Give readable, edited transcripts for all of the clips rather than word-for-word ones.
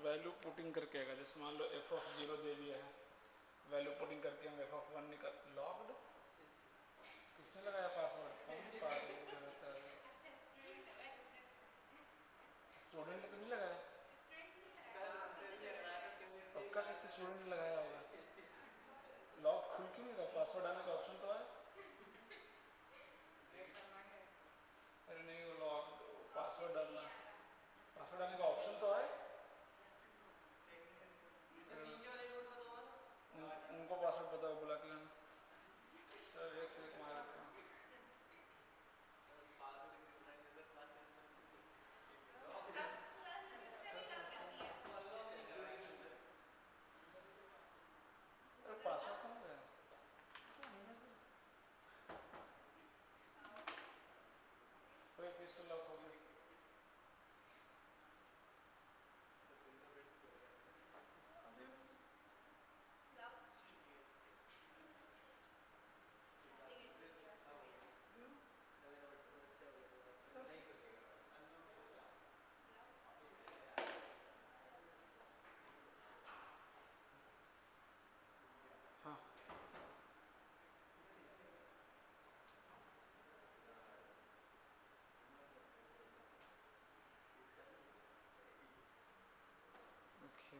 Value putting करके आएगा। जैसे मान लो एफ ऑफ 0 दे दिया है, वैल्यू पुटिंग करके हम एफ ऑफ 1 निकल। लॉक्ड किसने लगाया पासवर्ड? स्टूडेंट ने तो नहीं लगाया। पक्का किसी स्टूडेंट ने लगाया होगा। लॉक खुल क्यों नहीं रहा? पासवर्ड आने का ऑप्शन तो है। अरे नहीं, वो लॉक पासवर्ड डालना, पासवर्ड डालने का ऑप्शन तो है। उनको पासवर्ड पता है, बुला के लाना। सर एक से एक मार रखा हूँ। अरे पासवर्ड कहाँ गया? कोई फिर से लॉक हो गया। हाँ ओके।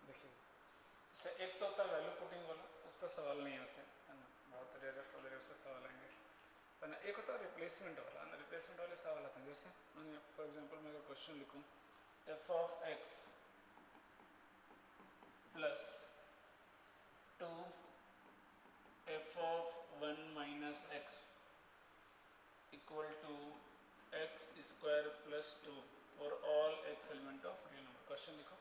देखिए, इससे एक तो होता है वैल्यू पुटिंग वाला, उस पर सवाल नहीं आते है ना, बहुत रेयरेस्ट वाले से सवाल आएंगे। है ना, एक होता है रिप्लेसमेंट वाला ना, रिप्लेसमेंट वाले सवाल आते हैं। जैसे मैंने फॉर एग्जांपल मैं अगर क्वेश्चन लिखूं f of x plus 2 f of 1 minus x equal to x square plus 2 for all x element of real number. Question लिखो,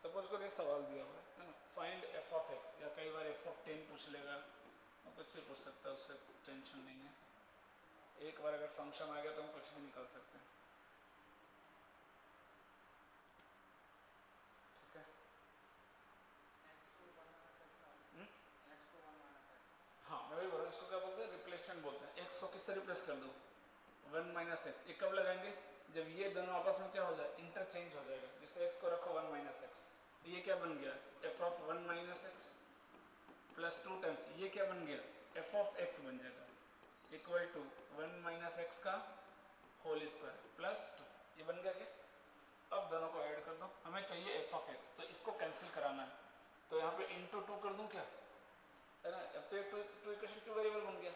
सपोज करो ये सवाल दिया हुआ है ना, फाइंड एफ ऑफ एक्स, या कई बार एफ ऑफ 10 पूछ लेगा, और कुछ भी पूछ सकता है, उससे टेंशन नहीं है। एक बार अगर फंक्शन आ गया तो हम कुछ भी निकाल सकते हैं। ठीक है, हाँ मैं वही बोल रहा हूँ, इसको क्या बोलते हैं? रिप्लेसमेंट बोलते हैं। एक्स को किससे रिप्लेस कर दो? 1 माइनस एक्स। ये कब लगाएंगे? जब ये दोनों आपस में क्या हो जाए, इंटरचेंज हो जाएगा। जैसे एक्स को रखो 1 माइनस एक्स, तो ये क्या बन गया? F of 1 minus x plus 2 times ये क्या बन गया? एफ ऑफ एक्स बन जाएगा, इक्वल टू 1 माइनस एक्स का होल स्क्वायर प्लस 2। ये बन गया क्या? अब दोनों को ऐड कर दो, हमें चाहिए एफ ऑफ एक्स, तो इसको कैंसिल कराना है, तो यहाँ पे इंटू 2 कर दूँ क्या? है ना, अब तो ये टू इक्वेशन 2 वेरिएबल बन गया।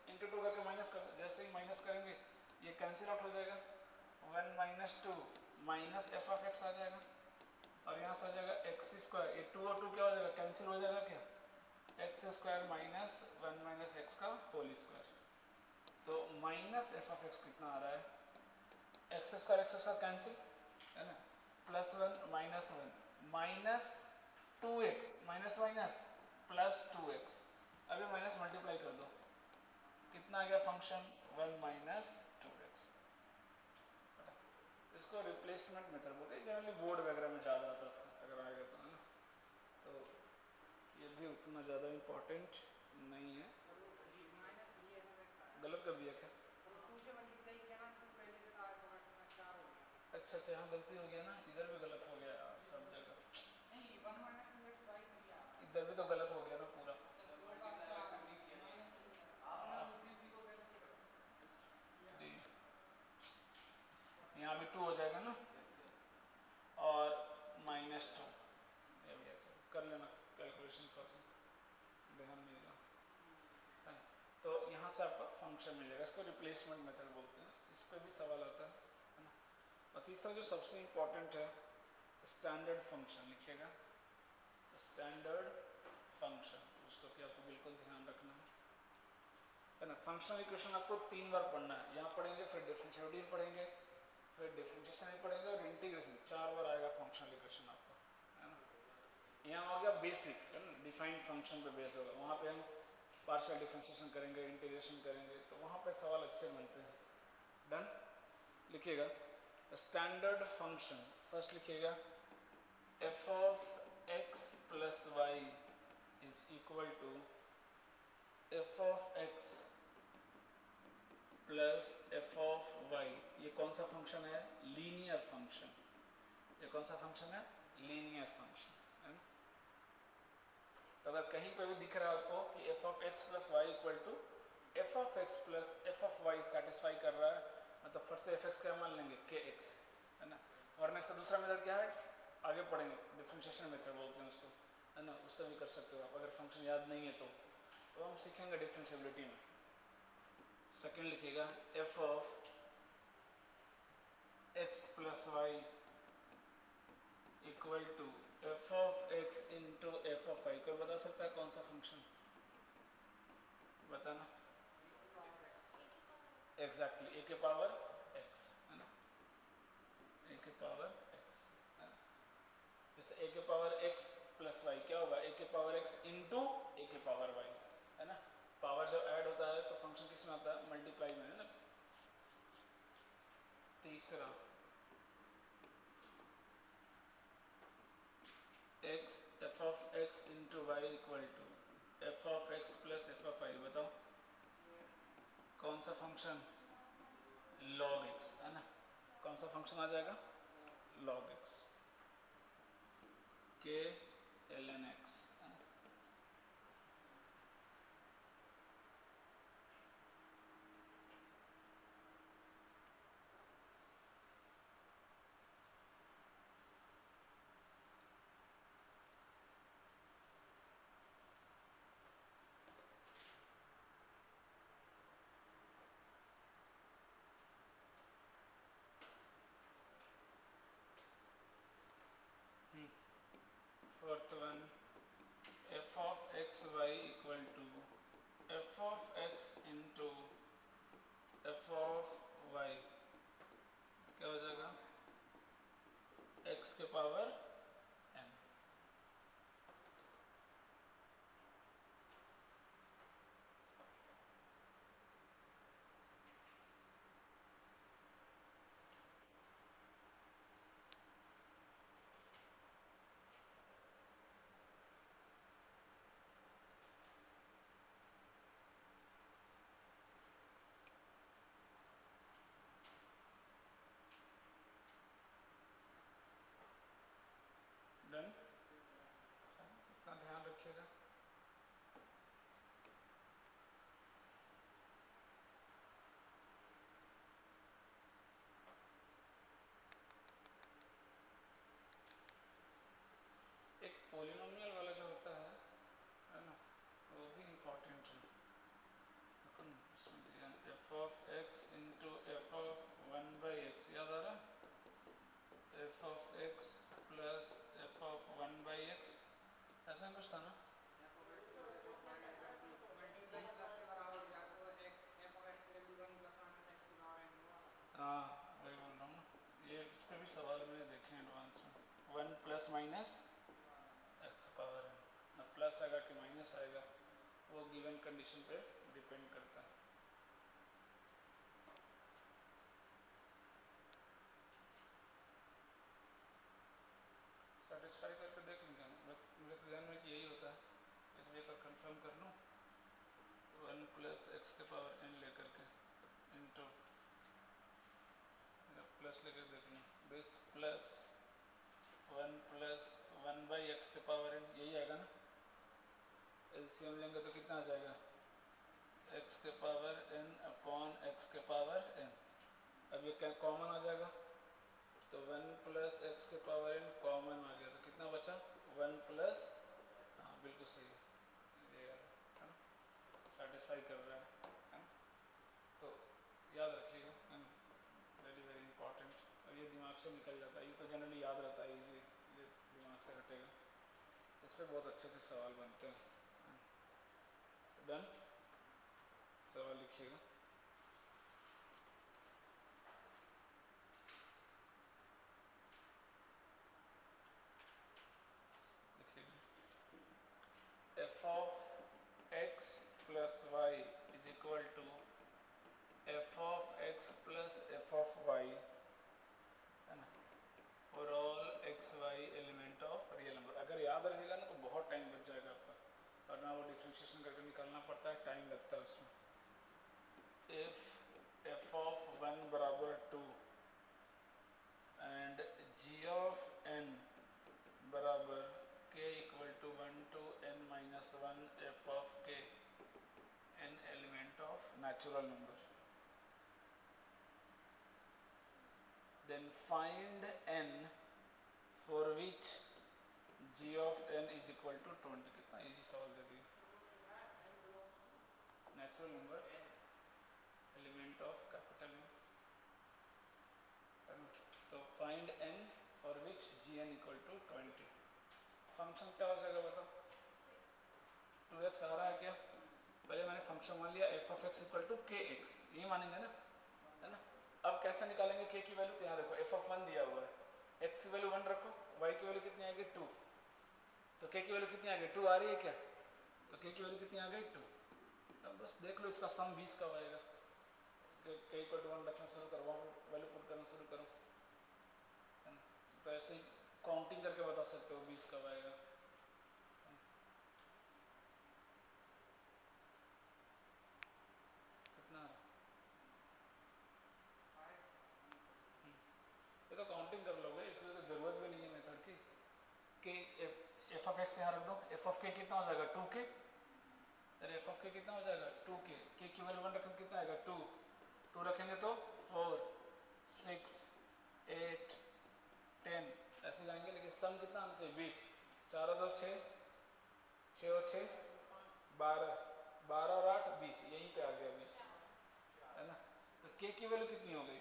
इंटू 2 करके माइनस कर दो, जैसे ही माइनस करेंगे ये कैंसिल आउट हो जाएगा। 1 minus 2 minus f of x आ जाएगा, और यहाँ से हो जाएगा एक्स स्क्वायर। ये 2 और 2 क्या हो जाएगा? कैंसिल हो जाएगा क्या? X square minus 1 minus x का होल स्क्वायर। तो माइनस एफ ऑफ एक्स कितना आ रहा है? एक्स स्क्वायर कैंसिल, है ना, plus 1 minus 2x minus minus plus 2x। अभी माइनस मल्टीप्लाई कर दो, कितना आ गया फंक्शन? 1 minus 2x। इसको रिप्लेसमेंट मेथड बोलते हैं, जनरली बोर्ड वगैरह में ज़्यादा आता था, अगर आएगा तो, है ना। तो ये भी उतना ज़्यादा इम्पोर्टेंट नहीं है। गलत कर दिया क्या? अच्छा अच्छा, हाँ गलती हो गया ना, इधर भी गलत हो गया सब जगह। इधर भी तो गलत हो गया ना पूरा। यहाँ भी 2 हो जाएगा ना, और माइनस 2, ये भी कर लेना कैलकुलेशन, थोड़ा सा ध्यान नहीं देना। तो यहाँ से आपका फंक्शन मिल जाएगा, इसको रिप्लेसमेंट मेथड बोलते हैं। इस पर भी सवाल आता है ना। और तीसरा जो सबसे इम्पोर्टेंट है, स्टैंडर्ड फंक्शन लिखिएगा, स्टैंडर्ड फंक्शन, उसको कि आपको बिल्कुल ध्यान रखना है। है ना। फंक्शनल इक्वेशन आपको 3 बार पढ़ना है, यहाँ पढ़ेंगे फिर डिफरेंशिएबिलिटी पढ़ेंगे फिर डिफरेंशिएशन भी पढ़ेंगे और इंटीग्रेशन 4 बार आएगा फंक्शनल इक्वेशन आपको, है ना। यहाँ हो गया बेसिक, है ना, डिफाइंड फंक्शन पे बेस्ड होगा, वहाँ पे हम पार्शियल डिफरेंशिएशन करेंगे, इंटीग्रेशन करेंगे, तो वहाँ पे सवाल अच्छे बनते हैं। डन, लिखिएगा स्टैंडर्ड फंक्शन, फर्स्ट लिखिएगा f of x plus y is equal to f of x plus f of y. ये कौन सा फंक्शन है? Linear function. ये कौन सा फंक्शन है? लीनियर फंक्शन, है ना। तो अगर कहीं पे भी दिख रहा है आपको कि f of x plus y equal to f of x plus f of y satisfy कर रहा है, मतलब फर्स्ट से एफ एक्स क्या मान लेंगे? के एक्स, है ना। वरना इसका दूसरा मेथड क्या है, आगे पढ़ेंगे, डिफरेंशिएशन मेथड बोलते हैं उसको, है ना, उससे भी कर सकते हो आप अगर फंक्शन याद नहीं है तो हम सीखेंगे डिफरेंशिएबिलिटी में। सेकेंड लिखिएगा f of x plus y equal to f of x into f of y. कोई बता सकता है कौन सा फंक्शन? बताना। एग्जैक्टली, ए के पावर एक्स, है ना, ए के पावर एक्स, है ना। जैसे ए के पावर एक्स प्लस वाई क्या होगा? ए के पावर एक्स इंटू ए के पावर वाई, है ना। पावर जब ऐड होता है तो फंक्शन किस में आता है? मल्टीप्लाई में, है ना। तीसरा x f of x into y equal to f of x plus f of y. बताओ कौन सा फंक्शन? लॉग एक्स, है ना। कौन सा फंक्शन आ जाएगा? लॉग एक्स, के एल एन एक्स, है ना। Fourth one f of x y equal to f of x into f of y. क्या हो जाएगा? एक्स के पावर एन। डन, इतना ध्यान रखिएगा। एक पोलिनोमियल वाला जो होता है ना, वो भी इम्पोर्टेंट है। इसमें दिया F of x into f of one by x, याद आ रहा? F of x plus f of one by x, ऐसा कुछ था ना। हाँ वही बोल रहा हूँ ना, ये इस पर भी सवाल मैंने देखे हैं एडवांस में। One plus minus x power n, plus आएगा कि माइनस आएगा वो गिवन कंडीशन पे डिपेंड करता है। सेटिस्फाई करके देख लेंगे, मुझे तो ध्यान में कि यही होता है, लेकिन एक बार कंफर्म कर लूँ। वन प्लस एक्स के पावर एन लेकर के इंटू प्लस लेकर देख लूँ, this plus one plus one by x के पावर एन, यही आएगा ना। एलसीएम लेंगे तो कितना आ जाएगा? एक्स के पावर एन अपॉन एक्स के पावर एन। अब ये क्या कॉमन आ जाएगा, तो वन प्लस एक्स के पावर एन कॉमन आ गया, तो कितना बचा? वन प्लस, हाँ बिल्कुल सही है, ये है ना, सेटिस्फाई कर रहा है ना। तो याद रखिएगा, है ना, वेरी वेरी इंपॉर्टेंट। और ये दिमाग से निकल जाता है, ये तो जनरली याद रहता है इजी, ये दिमाग से हटेगा। इस पर बहुत अच्छे से सवाल बनते हैं। डन। सवाल लिखिएगा। F of x plus y is equal to f of x plus f of y, है ना, for all x y element of real number. अगर याद रहेगा ना तो बहुत टाइम बच जाएगा आपका, वरना वो डिफ्रेंशिएशन करके निकालना पड़ता है, टाइम लगता है उसमें। इफ एफ ऑफ वन बराबर two and g of n बराबर k equal to one to n minus one f of k, n element of natural number, then find n for which g of n is equal to 20। कितना easy सवाल दे दिया। Natural number element of capital n, तो find n for which gn equal to 20। Function क्या हो जाएगा बताओ, 2x आ रहा है क्या, पहले मैंने फंक्शन मान लिया f of x equal to kx, ये मानेंगे ना, है ना। अब कैसे निकालेंगे k की वैल्यू, तो यहाँ देखो f of 1 दिया हुआ है, x की वैल्यू 1 रखो, y की वैल्यू कितनी आएगी 2, तो k की वैल्यू कितनी आ गई 2 आ रही है क्या, तो k की वैल्यू कितनी आ गई 2। अब बस देख लो इसका सम 20 कब आएगा, k इक्वल टू 1 रखना शुरू करो, वैल्यू पुट करना शुरू करो, है ना। तो ऐसे ही काउंटिंग करके बता सकते हो 20 कब आएगा। कितना, ये तो काउंटिंग कर लोगे, इसलिए तो जरूरत भी नहीं है मेथड की। के एफ ऑफ एक्स यहाँ रख दो, एफ ऑफ के कितना हो जाएगा 2k, अरे एफ ऑफ के कितना हो जाएगा 2k, के की वैल्यू 1 रखें कितना आएगा 2, 2 रखेंगे तो 4 6 8 10 ऐसे जाएंगे, लेकिन सम कितना आना चाहिए 20, 4 और 2 6, 6 और 6 12, 12 और 8 20, यहीं पे आ गया 20, है ना। तो के की वैल्यू कितनी हो गई,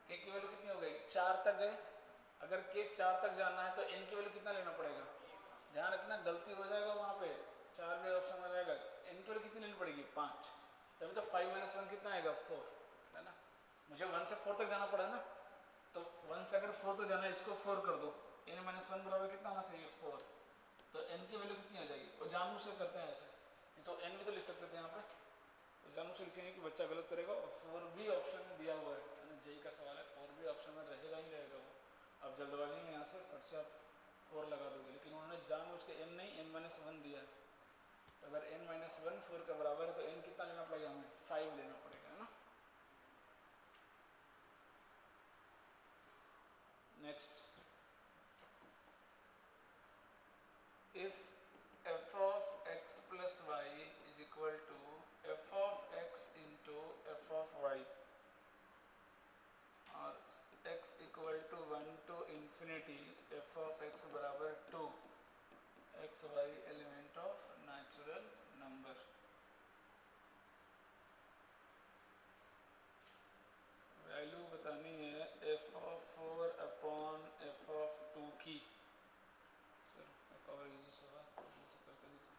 के की वैल्यू कितनी हो गई 4 तक गए, अगर के 4 तक जाना है तो n की वैल्यू कितना लेना पड़ेगा, ध्यान रखना गलती हो जाएगा वहाँ पे, 4 भी ऑप्शन में जाएगा, n की वैल्यू कितनी लेनी पड़ेगी 5, तभी तो 5 माइनस 1 कितना आएगा 4, है ना। मुझे 1 से 4 तक जाना पड़ा ना, तो 1 से अगर 4 तक जाना है इसको 4 कर दो, n माइनस 1 बराबर कितना होना चाहिए 4, तो n की वैल्यू कितनी आ जाएगी, और जानबूझ से करते हैं ऐसे, तो n भी तो लिख सकते थे यहाँ पे, तो जानबूझ से लिखेंगे कि बच्चा गलत करेगा, और 4 भी ऑप्शन में दिया हुआ है, जेई का सवाल है, 4 भी ऑप्शन में रहेगा ही रहेगा वो, अब जल्दबाजी में यहाँ से फट से आप 4 लगा दोगे, लेकिन उन्होंने जानबूझ के n नहीं n माइनस 1 दिया है, तो अगर n माइनस 1 4 के बराबर है तो n कितना लेना पड़ेगा हमें 5 लेना पड़ेगा, है ना। Next, if f of x plus y is equal to f of x into f of y, और x equal to 1 to infinity f of x बराबर 2, x y element of natural number, value बतानी है f of 4 upon f of 2 की। चलो एक और easy सवाल जैसे करके देखो,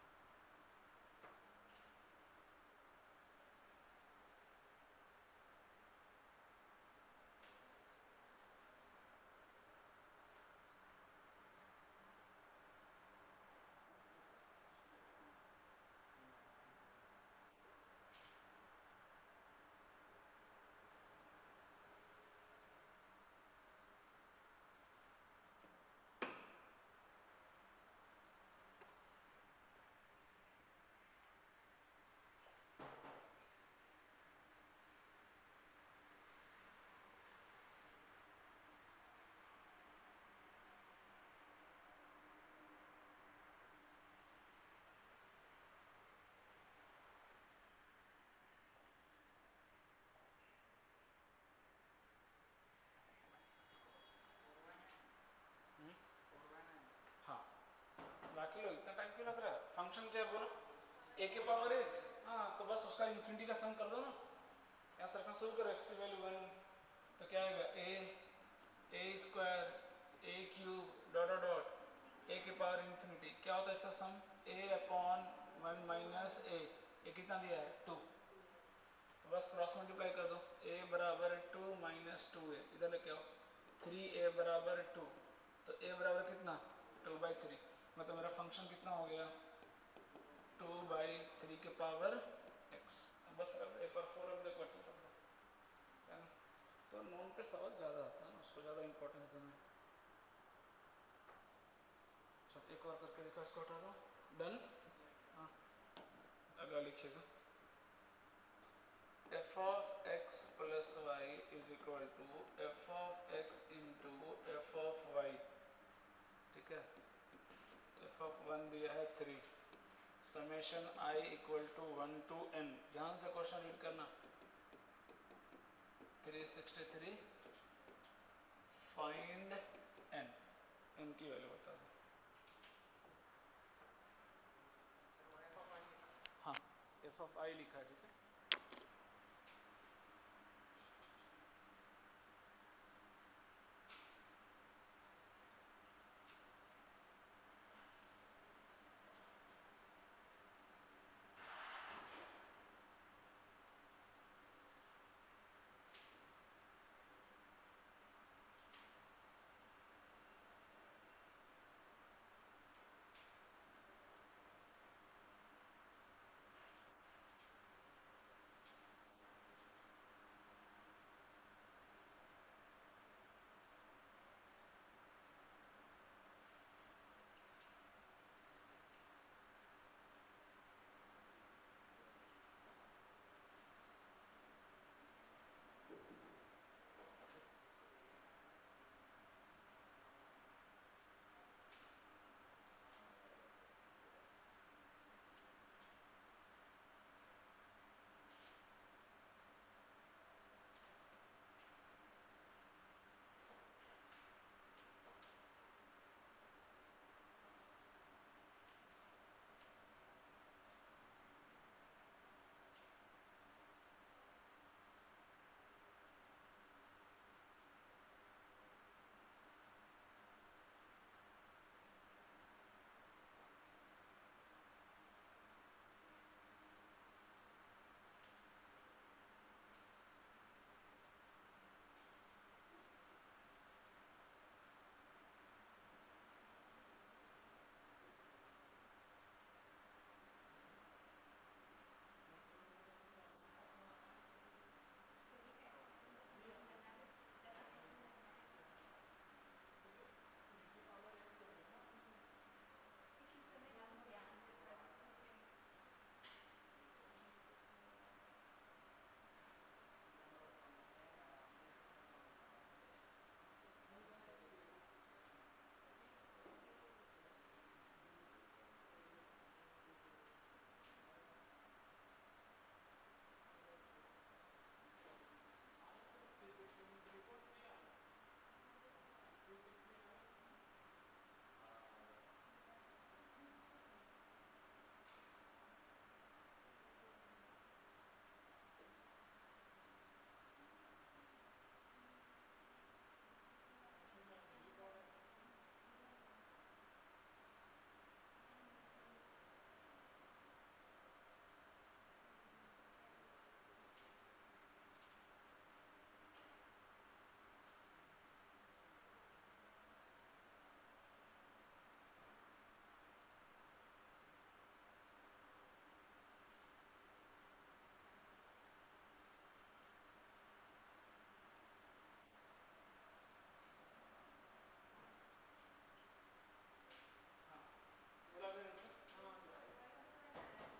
हाँ बाकी लो इतना टाइम क्यों लग रहा है, फंक्शन क्या बोलो a के पावर x, हाँ तो बस उसका इन्फिनिटी का सम कर दो ना, यहाँ से रखना शुरू करो x की वैल्यू 1, तो क्या आएगा a square a cube dot dot dot a के पावर इन्फिनिटी, क्या होता है इसका सम a अपॉन 1 माइनस a, ये कितना दिया है 2, तो बस क्रॉस मल्टीप्लाई कर दो, a बराबर 2 माइनस 2a, इधर लेके आओ 3a बराबर 2, तो a बराबर कितना 2/3, मतलब मेरा फंक्शन कितना हो गया 2/3 के पावर x। बस एक बार 4 रख दो, एक बार 2 रख दो, है ना। तो नोन पे सवाल ज़्यादा आता है ना, उसको ज़्यादा इंपॉर्टेंस देना है। चलो एक और करके देखो, इसको हटा दो, डन। हाँ अगला लिखिए तो f of x plus y is equal to f of x into f of y, ठीक है। f of 1 दिया है 3, summation i equal to 1 to n, ध्यान से क्वेश्चन रीड करना। 363 फाइंड n, n की वैल्यू बता दो। हाँ f of i लिखा है, ठीक है।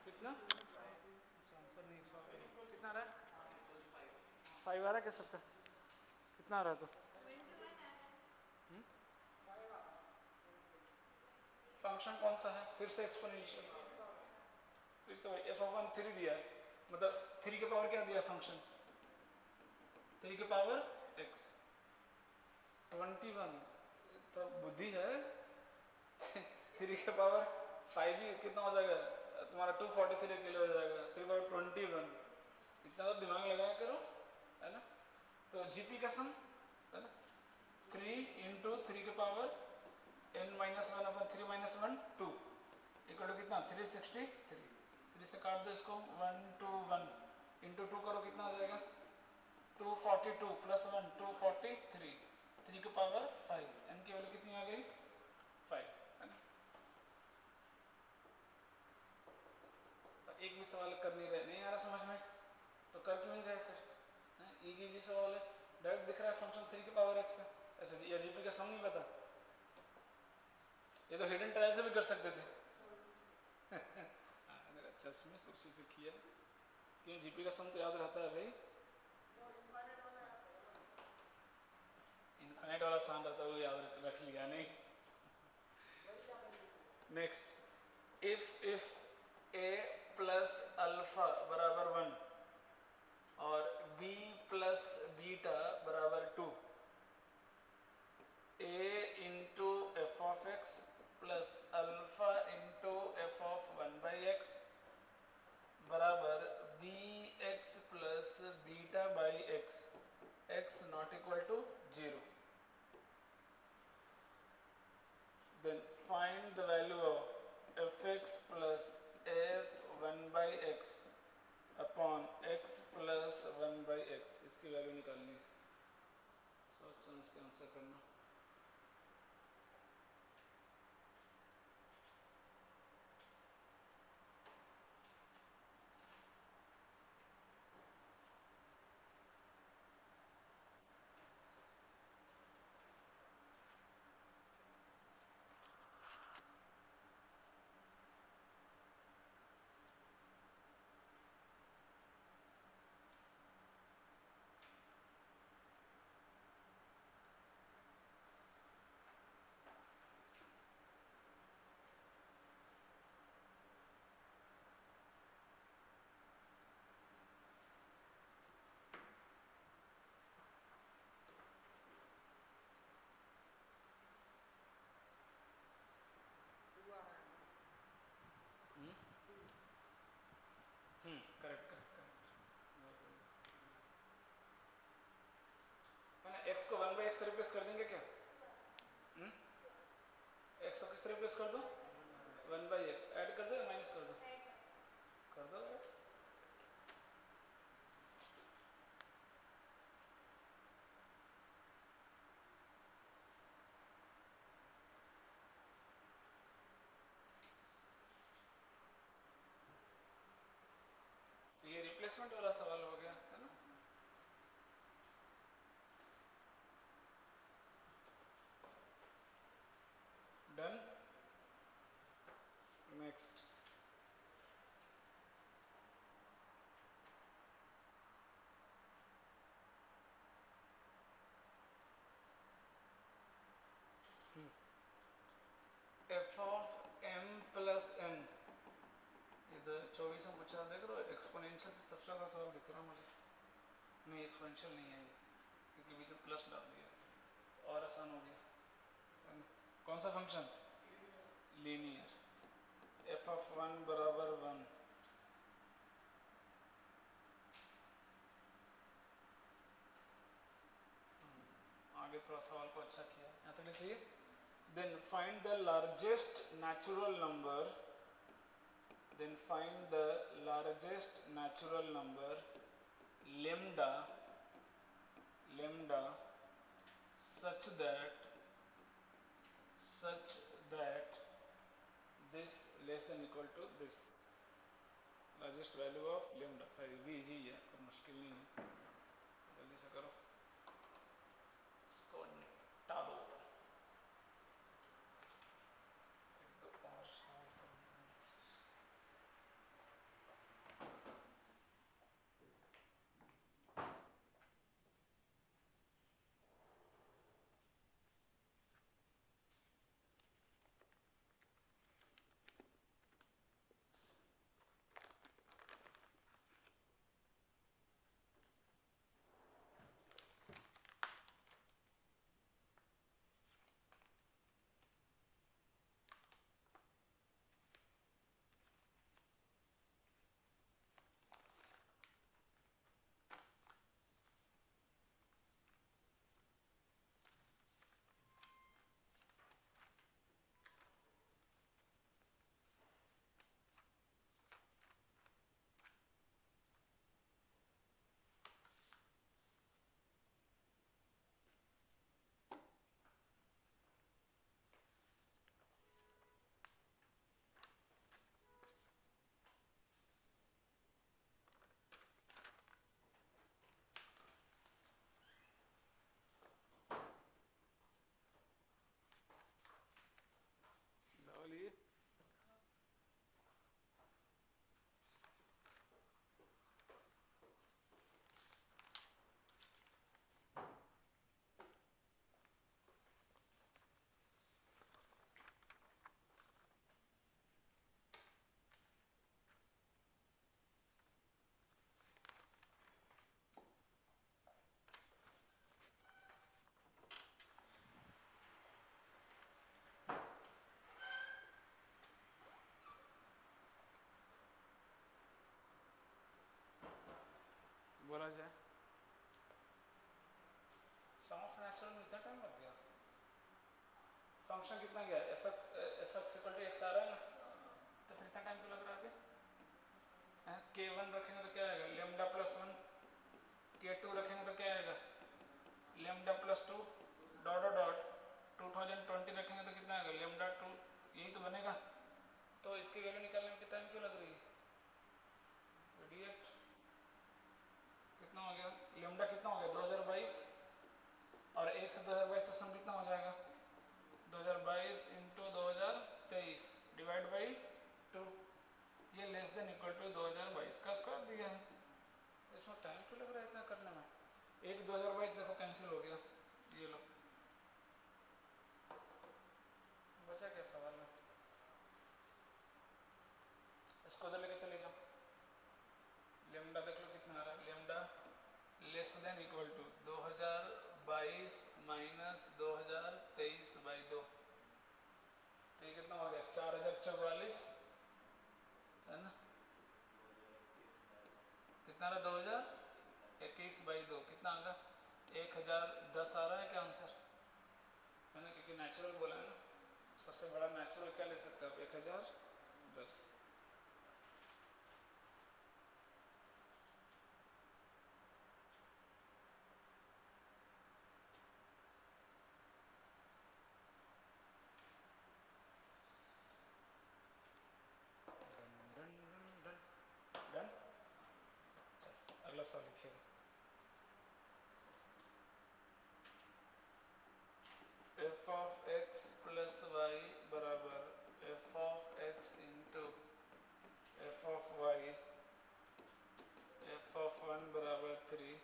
कितना आंसर नहीं, कितना आ रहा है 5 आ रहा है क्या सबका, कितना आ रहा है तो फंक्शन कौन सा है, फिर से एक्सपोनेंशियल, फिर से वही f of 1 3 दिया है, मतलब 3 के पावर क्या दिया फंक्शन 3 के पावर x 21, तो बुद्धि है 3 के पावर 5 ही कितना हो जाएगा तुम्हारा 243 किलो हो जाएगा, 3 पावर 21, इतना तो दिमाग लगाया करो, है ना। तो जीपी का सम है ना 3 इंटू 3 के power n-1 upon 3 - 1 2 equal to कितना 363, जिससे काट दो इसको 1 2 1 इंटू 2 करो कितना हो जाएगा 242 प्लस 1 243 3 की पावर 5 n की वैल्यू कितनी आ गई 5 है ना। एक भी सवाल कर नहीं रहे नहीं आ रहा समझ में तो कर क्यों नहीं रहे फिर इजी इजी सवाल है डायरेक्ट दिख रहा है फंक्शन 3 की पावर x है ऐसे जी जीपी का सम नहीं पता ये तो हिडन ट्रायल से भी कर सकते थे अच्छा इसमें उसी से किया क्यों जीपी का सम तो याद रहता है भाई इनफाइनाइट वाला सान रहता है वो याद रख लिया नहीं next if a plus alpha बराबर 1 और b प्लस बीटा बराबर 2 a into f of x plus alpha into f of 1 by x बराबर b x plus beta by x x not equal to 0 then find the value of fx plus f1 by x upon x plus 1 by x इसकी value निकालनी है सोच समझ के answer करना correct correct मैंने x को 1 बाई एक्स रिप्लेस कर देंगे क्या x को किस रिप्लेस कर दो 1 बाई एक्स ऐड कर दो या माइनस कर दो ऐड ये रिप्लेसमेंट वाला सवाल हो गया है ना done next F of m plus n इधर 24 में पूछा देख रहे हो एक्सपोनेंशियल से सबसे बड़ा सवाल दिख रहा मुझे नहीं एक्सपोनेंशियल नहीं है क्योंकि बीच में प्लस डाल दिया और आसान हो गया कौन सा फंक्शन लीनियर एफ ऑफ 1 बराबर 1 आगे थोड़ा सवाल को अच्छा किया यहाँ तक लिखिए then find the largest natural number then find the largest natural number lambda such that this less than equal to this largest value of lambda ये भी इजी है कोई मुश्किल नहीं है जल्दी से करो इसको निपटा दो बोला जाए सम ऑफ नेचुरल में इतना टाइम लग गया। फंक्शन कितना गया f x equal to x आ रहा है ना, तो फिर इतना टाइम क्यों लग रहा है अभी। के वन रखेंगे तो क्या आएगा लेमडा प्लस वन, के टू रखेंगे तो क्या आएगा lambda plus two dot dot 2020 रखेंगे तो कितना आएगा लेमडा टू, यही तो बनेगा। तो इसकी वैल्यू निकालने में टाइम क्यों लग रही है इडियट। कितना हो गया लेमडा कितना हो गया 2022 और 1 से 2022 तो सम कितना हो जाएगा 2022 इंटू 2023 डिवाइड बाई 2, ये लेस देन इक्वल टू 2022 का स्क्वायर दिया है। इसमें टाइम क्यों लग रहा है इतना करने में। एक 2022 देखो कैंसिल हो गया, ये लो बचा क्या सवाल में, इसको उधर लेके चले जाओ। लेमडा देख लो कितना आ रहा है lambda less than equal to 2022 minus 2023 by 2, तो ये कितना हो गया 4044 है ना, कितना रहा 2021 बाई 2 कितना आ गया 1010 आ रहा है क्या आंसर है ना, क्योंकि नेचुरल बोला है ना, सबसे बड़ा नेचुरल क्या ले सकते हो 1010। अगला सवाल लिखिएगा। F of x plus y बराबर f of x into f of y f of one बराबर 3,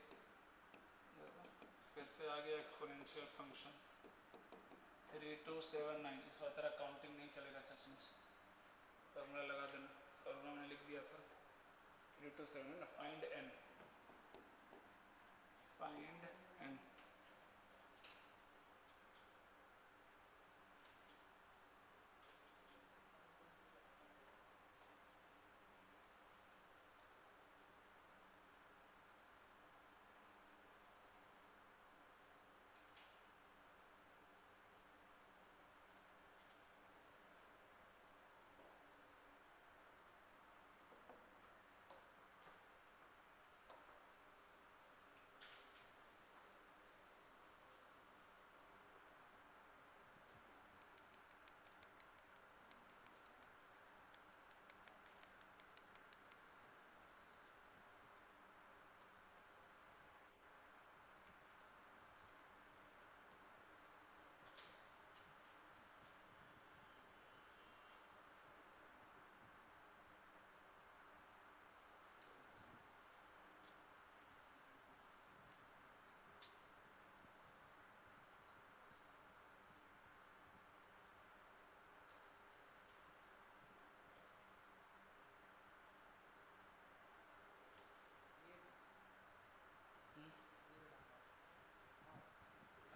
फिर से आ गया एक्सपोनेंशियल फंक्शन 3279। इस बार तेरा काउंटिंग नहीं चलेगा चश्मिश, फॉर्मूला लगा देना, फॉर्मूला मैंने लिख दिया था 327 ना, फाइंड एन, फाइंड एन।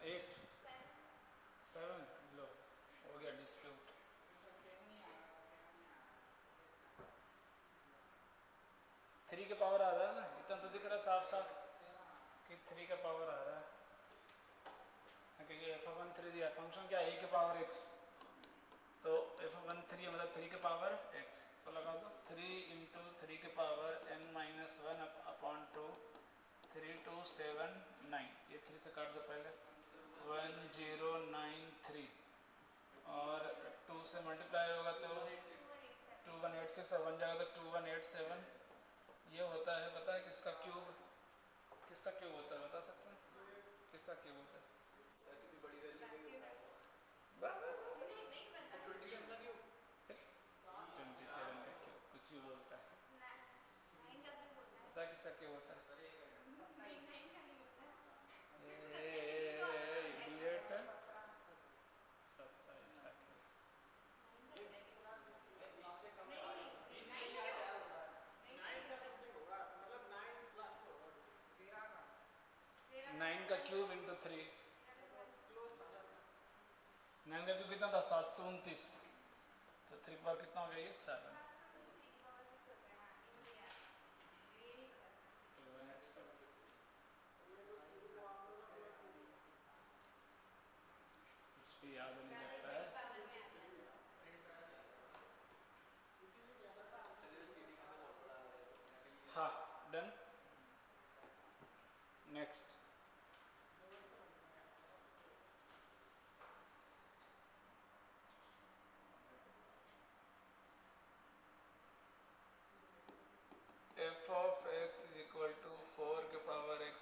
एट 7 लो हो गया डिस्प्यूट। 3 के पावर आ रहा है ना, इतना तो दिख रहा है साफ साफ कि 3 का पावर आ रहा है, क्योंकि एफ ऑफ 1 3 दिया फंक्शन क्या है a के पावर x, तो एफ ऑफ 1 3 मतलब 3 के पावर x, तो लगा दो 3 इंटू 3 के पावर n माइनस 1 अपॉन 2 3279, ये 3 से काट दो पहले 1093 और 2 से मल्टीप्लाई होगा तो 2186 और 1 जाएगा तो 2187, ये होता है पता है किसका क्यूब, किसका क्यूब होता है बता सकते हैं किसका क्यूब होता है 27 का क्यूब कुछ भी बोलता है, पता किसका क्यूब होता है इडियट 27 का क्यूब। 9 का क्यूब इंटू 3, 9 का क्यूब कितना था 729, तो 3 पर कितना हो गया ये 7।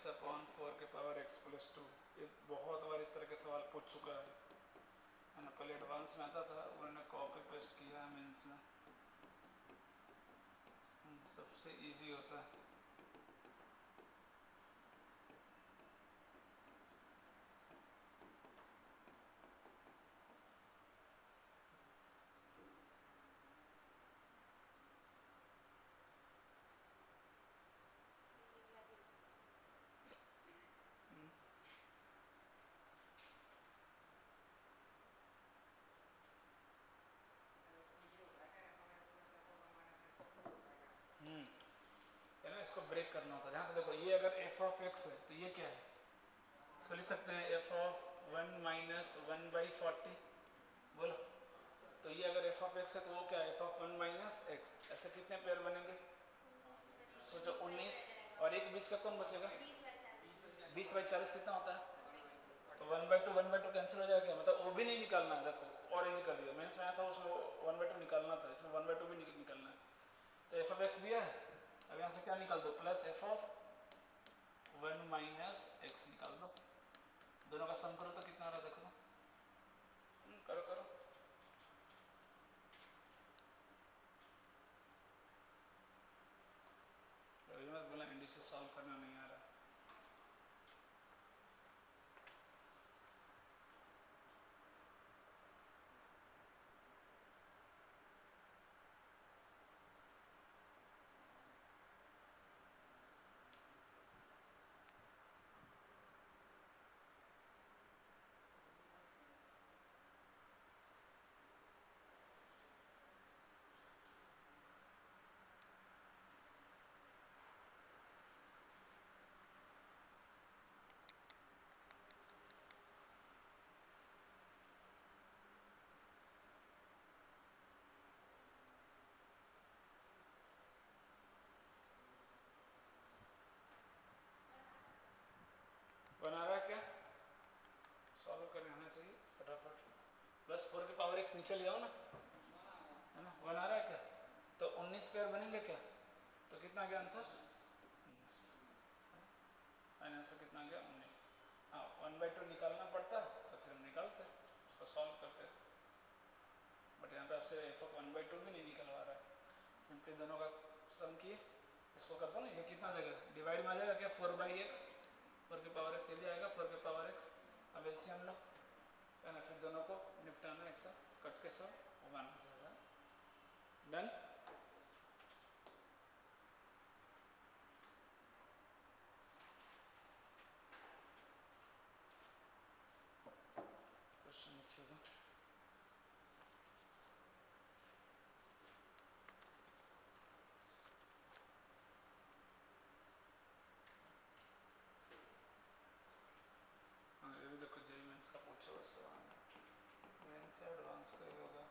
एक्स अपॉन 4 के पावर एक्स प्लस 2। ये बहुत बार इस तरह के सवाल पूछ चुका है ना, पहले एडवांस में आता था, उन्होंने कॉपी पेस्ट किया है मेंस में। सबसे इजी होता है। है ना, इसको ब्रेक करना होता है। ध्यान से देखो, ये अगर एफ ऑफ एक्स है तो ये क्या है, इसको लिख सकते हैं एफ ऑफ 1 माइनस 1/40। बोलो, तो ये अगर एफ ऑफ एक्स है तो वो क्या है, एफ ऑफ 1 माइनस एक्स। ऐसे कितने पेयर बनेंगे, सोचो 19, और एक बीच का कौन बचेगा, 20/40 कितना होता है, तो 1/2 कैंसिल हो जाएगा, मतलब वो भी नहीं निकालना है। देखो और इजी कर दिया, मेंस में आया था उसमें 1/2 निकालना था, इसमें 1/2 भी निकालना है। तो एफ ऑफ एक्स दिया है, अब यहाँ से क्या निकाल दो, plus f of 1 minus x निकाल दो। दोनों का सम करो तो कितना आ रहा है, देखो तो करो करो। मत बोला इंडिसेस सॉल्व करना नहीं आ रहा। बना रहा है क्या, सॉल्व करने आना चाहिए फटाफट। प्लस 4 की पावर एक्स नीचे ले आओ ना, है ना, बना रहा है क्या, तो 19 पेयर बनेंगे क्या, तो कितना गया आंसर, 19। आंसर कितना गया, 19। हाँ, 1/2 निकालना पड़ता तो फिर हम निकालते, उसको सॉल्व करते, बट यहाँ पे आपसे एफ ऑफ 1/2 भी नहीं निकलवा रहा है। सिंपली दोनों का सम किए, इसको करता ना, ये कितना देगा, डिवाइड में आ जाएगा क्या, 4/x, 4 की पावर एक्स, ये भी आएगा 4 की पावर एक्स। अब एलसीएम लो, है ना, फिर दोनों को निपटाना एक साथ, कट के सब वो बन जाएगा। डन। क्वेश्चन लिखिएगा। हाँ, ये भी देखो जेई मेंस का पूछो सवाल, मेंस से एडवांस का ही होगा,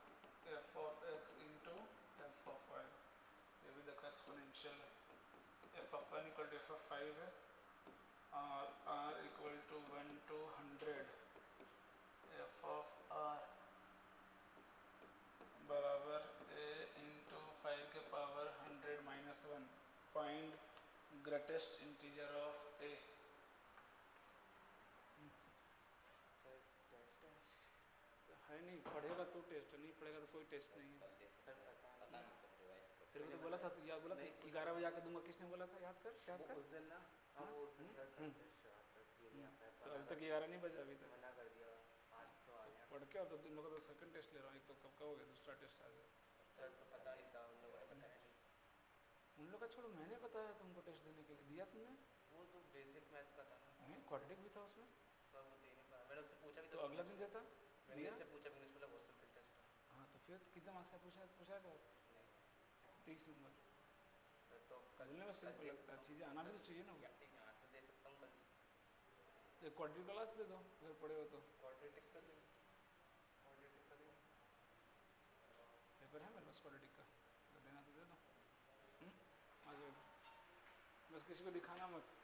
f of x into f of y. ये भी देखो एक्सपोनेंशियल है, f of 1 equal to f of 5 है, और r equal to 1 to 100, f of r बराबर ए इंटू 5 के power 100 minus 1। Find greatest integer of a. है नहीं, पढ़ेगा तो टेस्ट, नहीं पढ़ेगा तो कोई टेस्ट नहीं है। तेरे को तो बोला था, तू याद बोला था 11 बजे आके दूंगा, किसने बोला था, याद कर, याद कर। उस दिन ना, वो उस दिन सर तो अभी तक 11 नहीं बजा, अभी तक मना कर दिया, आज तो आ गया पढ़ के। और तो तुम लोग का तो सेकंड टेस्ट ले रहा हूँ, एक तो कब का हो गया, दूसरा टेस्ट आ गया। सर, तो पता नहीं था उन लोगों का, उन लोग का छोड़ो, मैंने बताया तुमको टेस्ट देने के लिए, दिया तुमने, वो तो बेसिक मैथ का था ना, क्वाड्रेटिक भी था उसमें, पर वो दे नहीं पाया। मैंने उससे पूछा भी तो अगला दिन देता मैंने दिया। उससे पूछा भी नहीं, बोला बहुत सिंपल टेस्ट है। हाँ, तो फिर कितने मार्क्स का पूछा पूछा था, 30 नंबर। सर तो करने में सिंपल लगता है, चीज़ें आना भी तो चाहिए ना। यहाँ से दे सकता हूँ कल, तो क्वाड्रेटिक क्लास दे दो अगर पढ़े हो तो, क्वाड्रेटिक का दे, क्वाड्रेटिक का दे, पेपर है मेरे पास क्वाड्रेटिक का, अगर देना तो दे दो। आ जाएगा, बस किसी को दिखाना मत।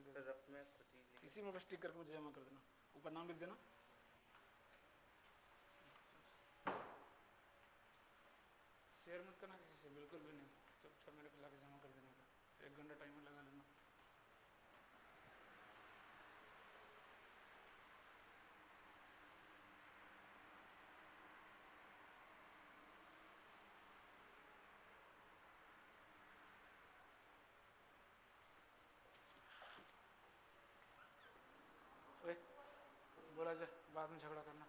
सर अब मैं खुद ही इसी में बस टिक करके मुझे जमा कर देना। ऊपर नाम लिख देना। शेयर मत करना किसी से, बिल्कुल भी नहीं। चुपचाप मेरे को लाके जमा कर देने का, 1 घंटा टाइमर लगा लेना। ओए बोला जा, बाद में झगड़ा करना।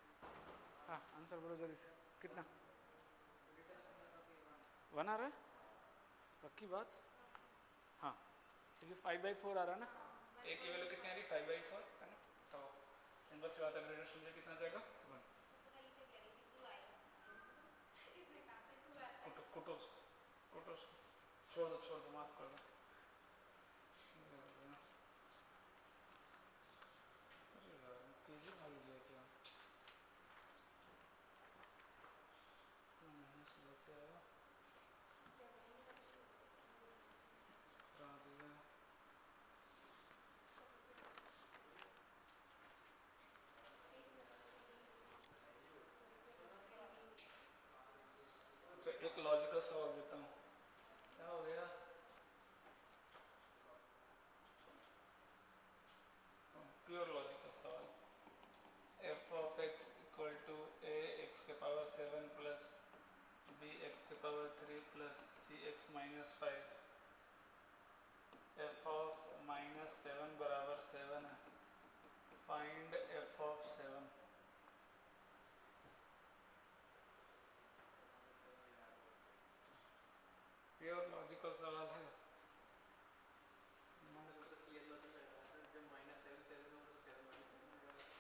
हाँ आंसर बोलो जल्दी से, कितना 1 आ रहा है? पक्की बात? हाँ क्योंकि 5/4 आ रहा है ना, ए की वैल्यू कितनी आ रही? 5/4 है ना, तो सिंपल सी बात है, ग्रेडेड समझे कितना जाएगा 1। कुटो कुटो छोड़ दो माफ कर दो। अरे यार तेजी भाग गया क्या? मैंने से लेके आया करा दिया। तो एक लॉजिकल सवाल देता हूँ, क्या हो गया? प्योर लॉजिकल सवाल, f of x equal to a x के पावर 7 प्लस बी एक्स के power 3 plus c x minus 5, f of -7 बराबर 7 है, find f of 7। Pure logical सवाल है।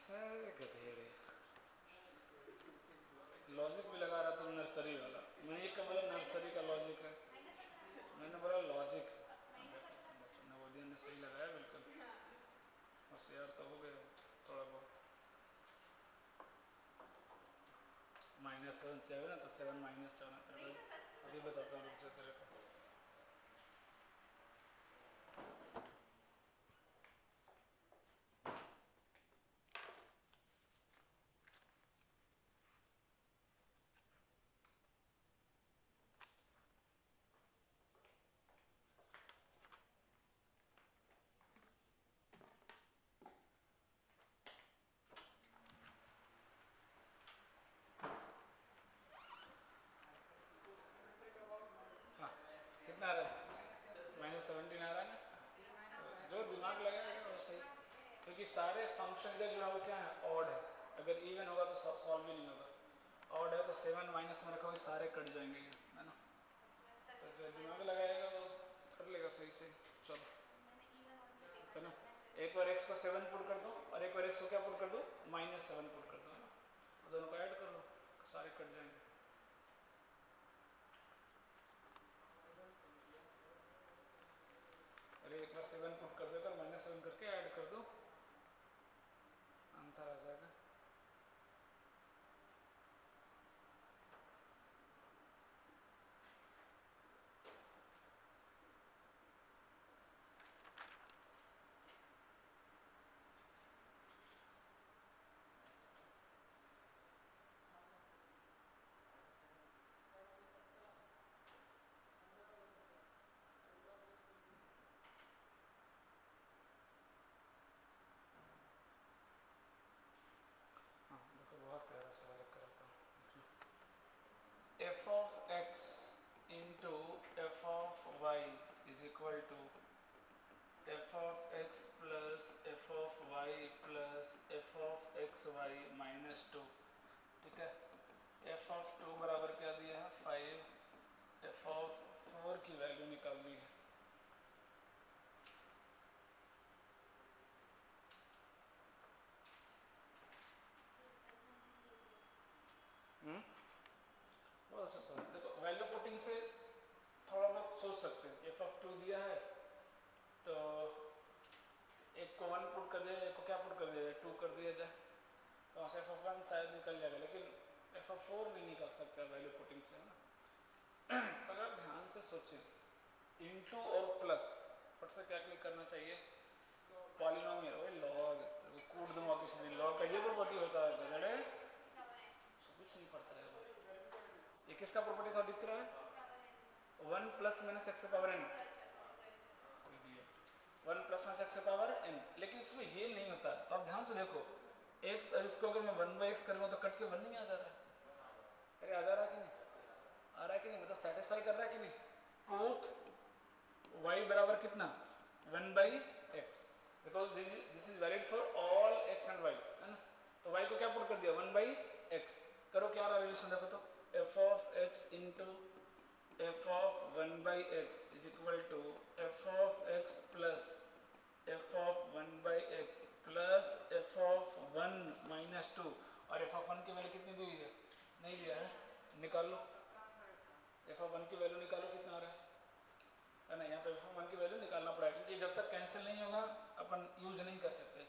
अरे गधेड़े, लॉजिक भी लगा रहा तुम नर्सरी वाला। मैं ये कब बोला नर्सरी का लॉजिक है? मैंने बोला लॉजिक। नवोदय ने सही लगाया बिल्कुल, होशियार तो हो गए थोड़ा बहुत। -7 7 है तो 7 -7 है तेरे को, अभी बताता हूँ रुक जा तेरे को। हाँ कितना आ रहा है? -17 आ रहा है ना, जो दिमाग लगाएगा वो सही, क्योंकि सारे फंक्शन इधर जो है वो क्या है, ऑड है। अगर इवन होगा तो सॉल्व भी नहीं होगा, ऑड है तो 7 माइनस में रखोगे सारे कट जाएंगे ये, है ना। तो जो दिमाग लगाएगा वो कर लेगा सही से। चलो है ना, एक बार एक्स को 7 पुट कर दो और एक बार एक्स को क्या पुट कर दो, -7 पुट कर दो, है ना, दोनों को ऐड कर दो सारे कट जाएंगे। अरे एक बार 7 पुट कर दो, -7 करके ऐड कर दो, आंसर आ जाएगा। हाँ देखो बहुत प्यारा सवाल कराता हूँ। F of x into f of y is equal to f of x plus f of y plus f of x y -2। ठीक है, एफ ऑफ 2 बराबर क्या दिया है 5, एफ ऑफ 4 की वैल्यू निकालनी है। बहुत अच्छा सवाल। देखो वैल्यू पुटिंग से थोड़ा बहुत सोच सकते हैं, एफ ऑफ 2 दिया है तो एक को 1 पुट कर दिया, एक को क्या पुट कर दिया 2 कर दिया जाए, तो वहाँ से एफ ऑफ 1 शायद निकल जाएगा, लेकिन एफ ऑफ 4 नहीं निकल सकता वैल्यू पुटिंग से, है ना। तो अगर ध्यान से सोचें, इनटू और प्लस फट से क्या क्लिक करना चाहिए, पॉलिनोमियल वही लॉग कूट दूंगा किसी दिन, लॉग का ये प्रॉपर्टी होता है गधड़े, कुछ नहीं पड़ता है। ये किसका प्रॉपर्टी था दिख रहा है, 1 plus minus x power n, 1 plus minus x power n. लेकिन इसमें ये नहीं होता, तो आप ध्यान से देखो एक्स, और इसको अगर मैं 1/x करूँगा तो कट के 1 नहीं आ जा रहा है, अरे आ जा रहा है कि नहीं, आ रहा है कि नहीं, मतलब सेटिस्फाई कर रहा है कि नहीं। कोट y बराबर कितना 1/x, because this is valid for all x and y, है ना। तो y को क्या पुट कर दिया 1/x, करो क्या रहा रिलेशन देखो तो, f of x into f of 1/x is equal to f of x plus f of 1/x plus f of 1 minus 2, और f of 1 की वैल्यू कितनी दी हुई है, नहीं दिया है, निकाल लो f of 1 की वैल्यू निकालो कितना आ रहा है ना। यहाँ पे f of 1 की वैल्यू निकालना पड़ेगा, क्योंकि जब तक कैंसिल नहीं होगा अपन यूज नहीं कर सकते।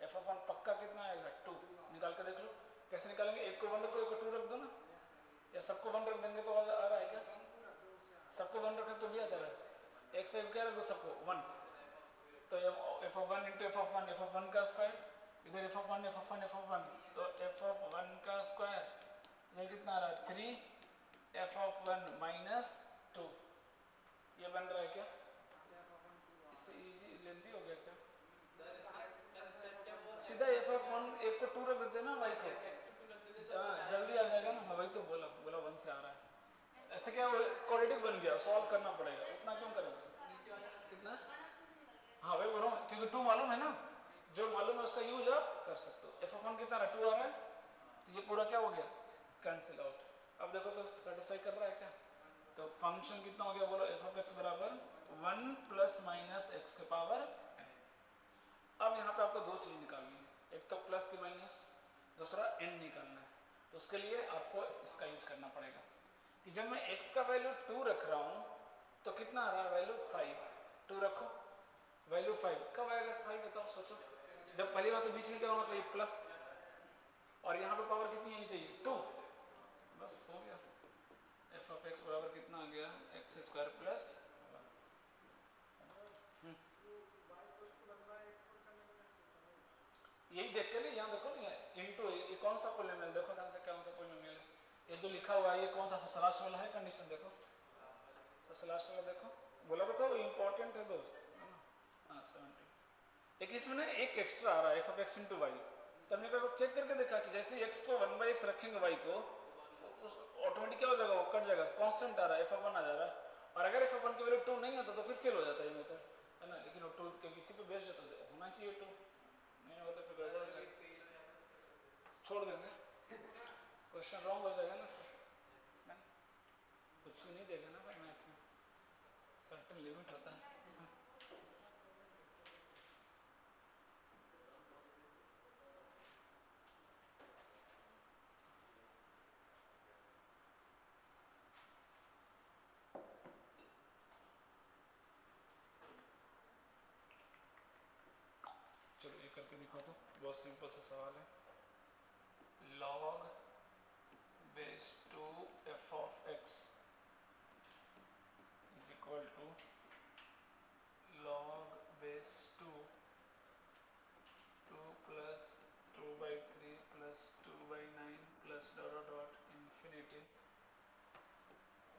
f of 1 पक्का कितना आएगा 2, निकाल कर देख लो कैसे निकालेंगे, एक को 1 रखो एक को 2 रख दो ना, या सबको 1 रख देंगे तो आ रहा है क्या, सबको 1 रखें तो भी आता है, एक से क्या रख दो सबको 1, तो f of 1 into f of 1, f of 1 का स्क्वायर, इधर f of 1 f of 1 f of 1, तो f of 1 का स्क्वायर इधर कितना आ रहा है 3 f of 1 minus 2, ये बन रहा है क्या, इससे इजी लेंथी हो गया क्या, सीधा f of 1 एक को 2 रख देते ना y को, जल्दी आ जाएगा ना, मैं वही तो बोला 1 से आ रहा है, ऐसे क्या क्वाड्रेटिक बन गया, सॉल्व करना पड़ेगा, इतना क्यों करेंगे, कितना, हाँ वही बोल रहा हूँ, क्योंकि 2 मालूम है ना, जो मालूम है उसका यूज आप कर सकते हो। f of 1 कितना 2 आ रहा है, तो ये पूरा क्या हो गया कैंसिल आउट। अब देखो तो सेटिस्फाई कर रहा है क्या, तो फंक्शन कितना हो गया बोलो, f of x बराबर 1 प्लस माइनस एक्स के पावर n। अब यहाँ पे आपको दो चीज निकालनी है, एक तो प्लस की माइनस, दूसरा n निकालना है, तो उसके लिए आपको इसका यूज करना पड़ेगा कि जब मैं x का वैल्यू 2 रख रहा हूँ तो कितना आ रहा है वैल्यू 5, 2 रखो वैल्यू 5, कब आएगा 5 बताओ सोचो, जब पहली बार तो बीच में क्या होना चाहिए प्लस, और यहाँ पे पावर कितनी आनी चाहिए 2, बस हो गया, f of x बराबर कितना आ गया एक्स स्क्वायर प्लस, यही देख के नहीं, यहाँ देखो नहीं इनटू, ये कौन सा पोलिनोमियल देखो ध्यान से, कौन सा पोलिनोमियल है, ये जो लिखा हुआ है ये कौन सा सबसे लास्ट वाला है, कंडीशन देखो सबसे लास्ट वाला देखो, बोला तो इंपॉर्टेंट है दोस्त, है ना, हाँ 70। एक इसमें ना एक एक्स्ट्रा आ रहा है f of x into y, तो हमने चेक करके देखा कि जैसे x को 1/x रखेंगे y को, ऑटोमेटिक क्या हो जाएगा, वो कट जाएगा, कांस्टेंट आ रहा है f of 1 आ जा रहा है, और अगर f of 1 की वैल्यू 2 नहीं होता तो फिर फेल हो जाता है ये मेथड, है ना, लेकिन वो 2 के किसी पे बेस्ड तो होना चाहिए 2, नहीं होगा तो फिर गड़बड़ हो जाएगा, छोड़ देंगे, क्वेश्चन रॉन्ग हो जाएगा ना फिर, कुछ भी नहीं देगा ना भाई मैथ में, सर्टेन लिमिट होता है। चलो ये करके दिखा दो, बहुत सिंपल सा सवाल है, log base 2 f of x is equal to log base 2 2 plus 2/3 plus 2/9 plus dot dot dot infinity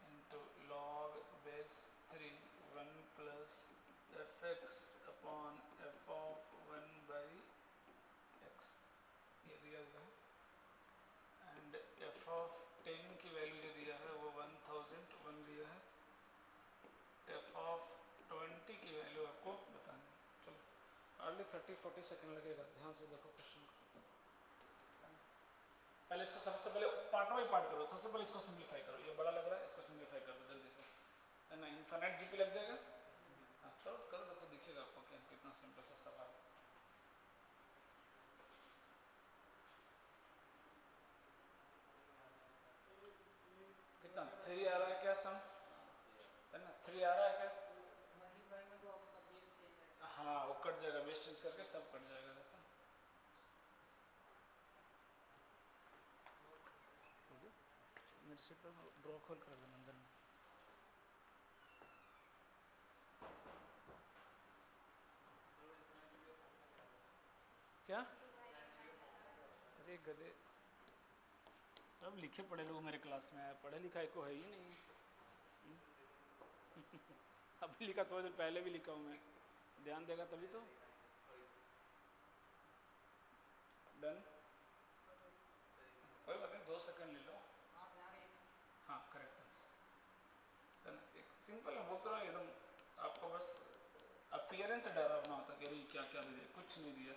into log base 3 1 plus fx upon f of 1/x, ये दिया हुआ है, एंड f of 10 की वैल्यू जो दिया है वो 1001 दिया है, f of 20 की वैल्यू आपको बतानी है। चलो हार्डली 30-40 सेकंड लगेगा, ध्यान से देखो क्वेश्चन को, पहले इसको सबसे पहले पार्ट बाई पार्ट करो, सबसे पहले इसको सिंप्लीफाई करो, ये बड़ा लग रहा है इसको सिंप्लीफाई कर दो जल्दी से, है ना, इनफाइनाइट जीपी लग जाएगा, हाँ करो करो देखो दिखेगा आपको क्या कितना सिंपल सा सवाल है। कितना 3 आ रहा है क्या सम, है ना 3 आ रहा है क्या, हाँ वो कट जाएगा, बेस चेंज करके सब कट जाएगा, देखो मेरे सीट पर ड्रॉ खोल कर देना अंदर में, क्या गधे सब लिखे पढ़े लोग मेरे क्लास में आए, पढ़े लिखा को है ही नहीं। अभी लिखा, थोड़ी देर पहले भी लिखा हूँ मैं, ध्यान देगा तभी तो। डन, कोई बात नहीं, 2 सेकंड ले लो। हाँ करेक्ट आंसर। एक सिंपल है, बोलते रहो एकदम, आपको बस अपीयरेंस से डरावना होता है कि अरे क्या क्या दे दिया, कुछ नहीं दिया।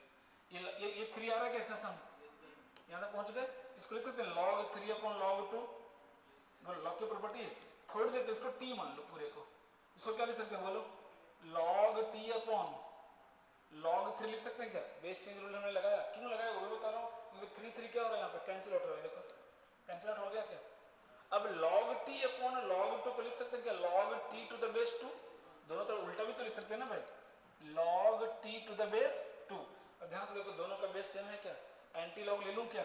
ये 3 आ रहा है क्या इसका सम? यहाँ तक पहुँच गए, इसको लिख सकते हैं log 3 अपॉन log 2, लॉग की प्रॉपर्टी है। थोड़ी देर इसको t मान लो पूरे को, इसको क्या लिख सकते हैं बोलो? log t अपॉन log 3 लिख सकते हैं क्या? बेस चेंज रूल हमने लगाया, क्यों लगाया वो भी बता रहा हूँ, क्योंकि 3 क्या हो रहा है यहाँ पे, कैंसिल आउट हो रहा है, देखो कैंसिल आउट हो गया क्या। अब log t अपॉन log 2 को लिख सकते हैं क्या? log t to the base 2, दोनों तरफ उल्टा भी तो लिख सकते हैं ना भाई, log t to the base 2। और ध्यान से देखो दोनों का बेस सेम है क्या, एंटी लॉग ले लूं क्या,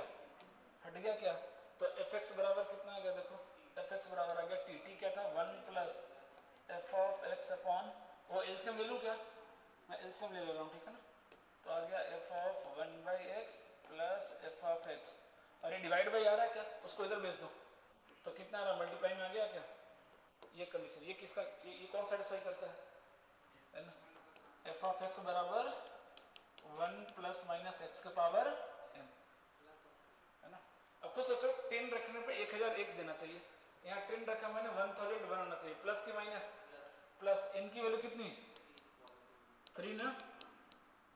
हट गया क्या, तो fx बराबर कितना आ गया, देखो fx बराबर आ गया t, t क्या था 1 plus f of x upon, वो एलसीएम ले लूं क्या, मैं एलसीएम ले रहा हूँ, ठीक है ना, तो आ गया f of 1/x plus f of x, और ये डिवाइड बाई आ रहा है क्या, उसको इधर भेज दो, तो कितना आ रहा, मल्टीप्लाई में आ गया क्या, ये कंडीशन, ये किसका, ये कौन सेटिस्फाई करता है ना, f ऑफ x बराबर 1 प्लस माइनस x के पावर n, है ना। अब तो सोचो 10 रखने पे 1001 देना चाहिए, यहाँ 10 रखा मैंने 1001 होना चाहिए, प्लस की माइनस, प्लस n की वैल्यू कितनी 3 ना,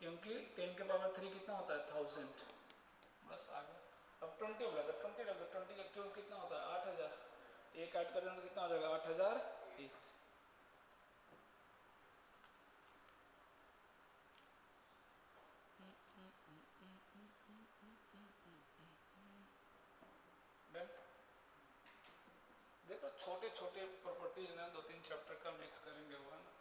क्योंकि 10 के पावर 3 कितना होता है 1000, बस आ गया। अब 20 हो गया, तो 20 रख दो, 20 का क्यूब कितना होता है 8000, एक ऐड कर दें तो कितना हो जाएगा 8001। देखो छोटे छोटे प्रॉपर्टी है ना, 2-3 चैप्टर का मिक्स करेंगे हुआ ना,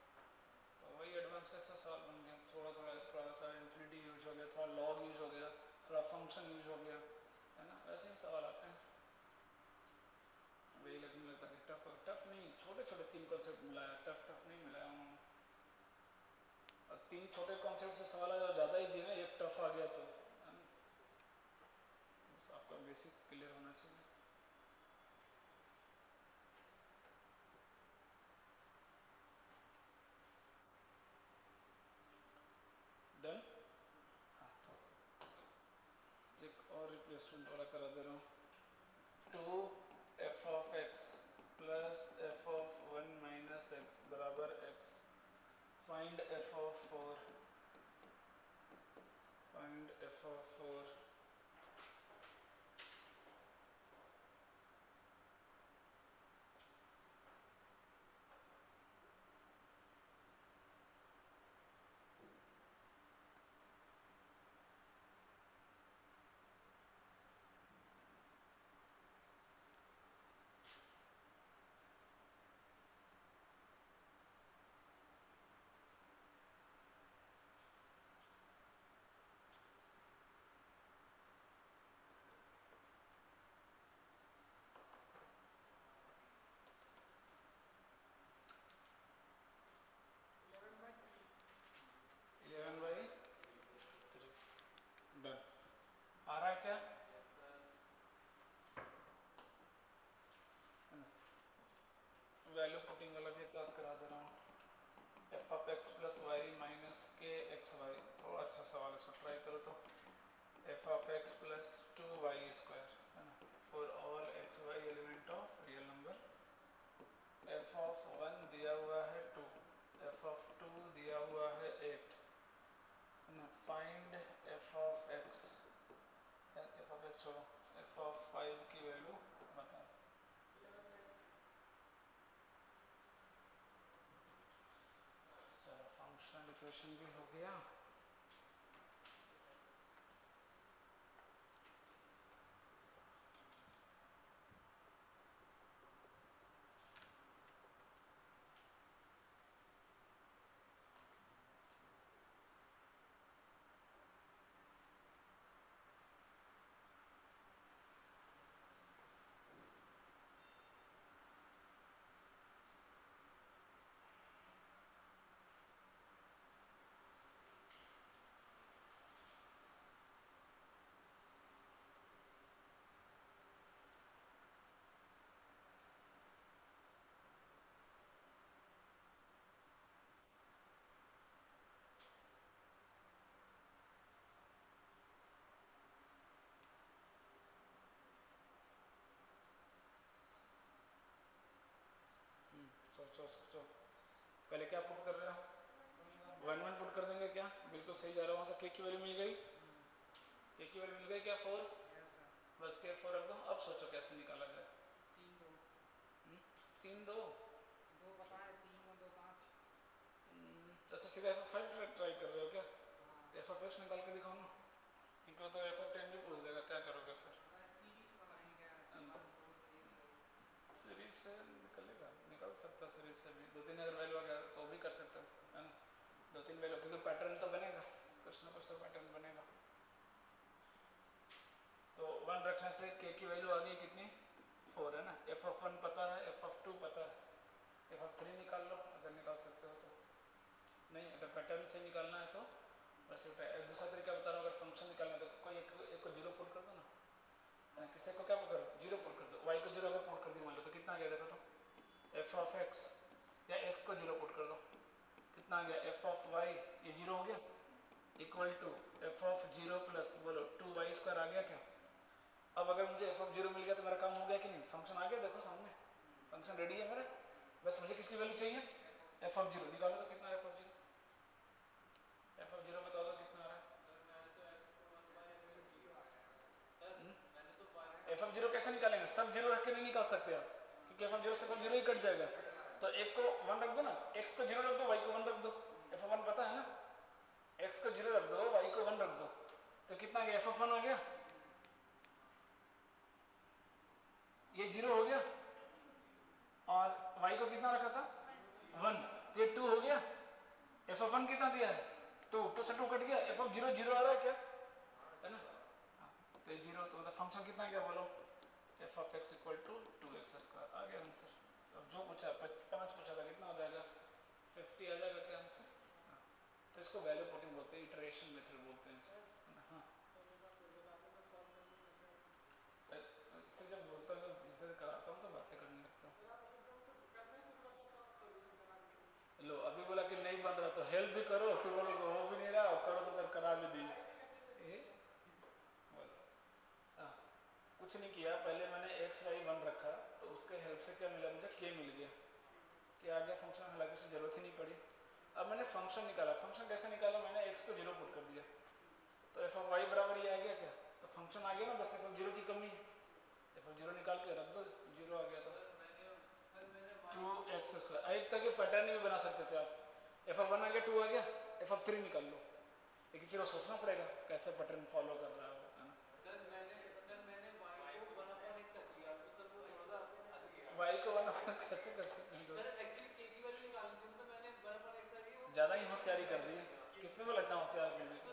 तो वही एडवांस का अच्छा सवाल बन गया, थोड़ा थोड़ा सा इन्फिनिटी यूज हो गया, थोड़ा लॉग यूज हो गया, थोड़ा फंक्शन यूज हो गया, है ना, वैसे ही सवाल आते हैं। वही लगने लगता है टफ, टफ नहीं, छोटे छोटे 3 कॉन्सेप्ट मिलाया, टफ टफ नहीं मिलाया हूँ, और 3 छोटे कॉन्सेप्ट से सवाल आया ज़्यादा ही जी ना, एक टफ आ गया तो, है ना, बस आपका बेसिक क्लियर होना चाहिए। डन, हाँ तो एक और रिप्लेसमेंट वाला करा दे रहा हूँ, 2f of x plus f of 1 minus x बराबर x, find f of 4, find f of 4, done, आ रहा है क्या, वैल्यू पुटिंग वाला भी याद करा दे रहा हूँ, f of x plus y minus k x y, थोड़ा अच्छा सवाल है, इसको ट्राई करो तो, f of x plus 2y square, है ना, for all x y element of real number, f of 1 दिया हुआ है 2, f ऑफ 2 दिया हुआ है 8, है ना, find f of x, f of x छोड़ो, f ऑफ 5 की वैल्यू बताओ। चलो फंक्शनल इक्वेशन भी हो गया, सोचो सोचो, पहले क्या पुट कर रहे हो, 1 1 पुट कर देंगे क्या, बिल्कुल सही जा रहा है, वहाँ से के की वैल्यू मिल गई, के की वैल्यू मिल गई क्या 4, बस के 4 रख दो। अब सोचो कैसे निकाला जाए, 3 2 अच्छा सीधा एफ ऑफ 5 ट्राई कर रहे हो क्या, एफ ऑफ एक्स निकाल के दिखाओ ना, इनको तो एफ ऑफ 10 भी पूछ देगा, क्या करोगे फिर, सीरीज से निकलेगा, निकल सकता है सीरीज से भी, 2 3 अगर वैल्यू आ गया तो भी कर सकते हो, है ना, 2 3 वैल्यू, क्योंकि पैटर्न तो बनेगा, कुछ ना कुछ तो पैटर्न बनेगा। तो 1 रखने से के की वैल्यू आ गई कितनी 4, है ना, एफ ऑफ 1 पता है, एफ ऑफ 2 पता है, एफ ऑफ 3 निकाल लो अगर निकाल सकते हो तो, नहीं अगर पैटर्न से निकालना है तो बस दूसरा तरीका बता रहा हूँ, अगर फंक्शन निकालना है तो कोई एक को 0 पुट कर दो ना, किसी को क्या पुट करो 0 पुट कर दो, y को 0 अगर पुट कर दी मान लो तो कितना आ गया देखो तो, एफ ऑफ एक्स या x को 0 पुट कर दो, कितना आ गया एफ ऑफ y, ये 0 हो गया, equal to f of 0 plus बोलो 2y² आ गया क्या। अब अगर मुझे एफ ऑफ 0 मिल गया तो मेरा काम हो गया कि नहीं, फंक्शन आ गया देखो सामने, फंक्शन रेडी है मेरा, बस मुझे किसकी वैल्यू चाहिए, एफ ऑफ 0 निकालो तो कितना है एफ ऑफ 0, एफ ऑफ 0 बता दो कितना आ रहा है, एफ ऑफ 0 कैसे निकालेंगे, सब 0 रख के नहीं निकाल सकते आप, क्योंकि एफ ऑफ 0 से 0 ही कट जाएगा, तो एक को 1 रख दो ना, x को 0 रख दो, y को 1 रख दो, एफ ऑफ 1 पता है ना, x को 0 रख दो, y को 1 रख दो, तो कितना आ गया एफ ऑफ 1 आ गया, ये 0 हो गया, और y को कितना रखा था 1, तो ये 2 हो गया, एफ ऑफ 1 कितना दिया है 2, 2 से 2 कट गया, एफ ऑफ 0 0 आ रहा है क्या, है ना, तो ये 0, तो मतलब फंक्शन कितना गया बोलो, f of x equal to 2x² आ गया आंसर। अब जो पूछा 5 पूछा था कितना हो जाएगा 50 आ जाएगा क्या आंसर, तो इसको वैल्यू पुटिंग बोलते हैं, इटरेशन मेथड बोलते हैं इसको, हाँ इससे जब बोलता हूँ इधर कराता हूँ तो बातें करने लगता हूँ, लो अभी बोला कि नहीं बन रहा तो हेल्प भी करो, फिर बोलो हो भी नहीं रहा, करो तो सर करा भी दीजिए, कुछ नहीं किया, पहले मैंने एक्स वाई 1 रखा, तो उसके हेल्प से क्या मिला मुझे, के मिल गया, के आ गया फंक्शन, हालांकि उसकी जरूरत ही नहीं पड़ी। अब मैंने फंक्शन निकाला, फंक्शन कैसे निकाला, मैंने x को 0 पुट कर दिया, तो एफ ऑफ वाई बराबर ये आ गया क्या, तो फंक्शन आ गया ना, बस एफ ऑफ 0 की कमी, एफ ऑफ 0 निकाल के रख दो, 0 आ गया, तो 2x², एक तक पैटर्न भी बना सकते थे आप, एफ ऑफ 1 आ गया 2 आ गया, एफ ऑफ 3 निकाल लो, लेकिन फिर वो सोचना पड़ेगा कैसे पैटर्न फॉलो कर रहा है, y को 1 कैसे कर सकते हैं, ज़्यादा ही होशियारी कर दी है, कितने में लगता है होशियार करने को,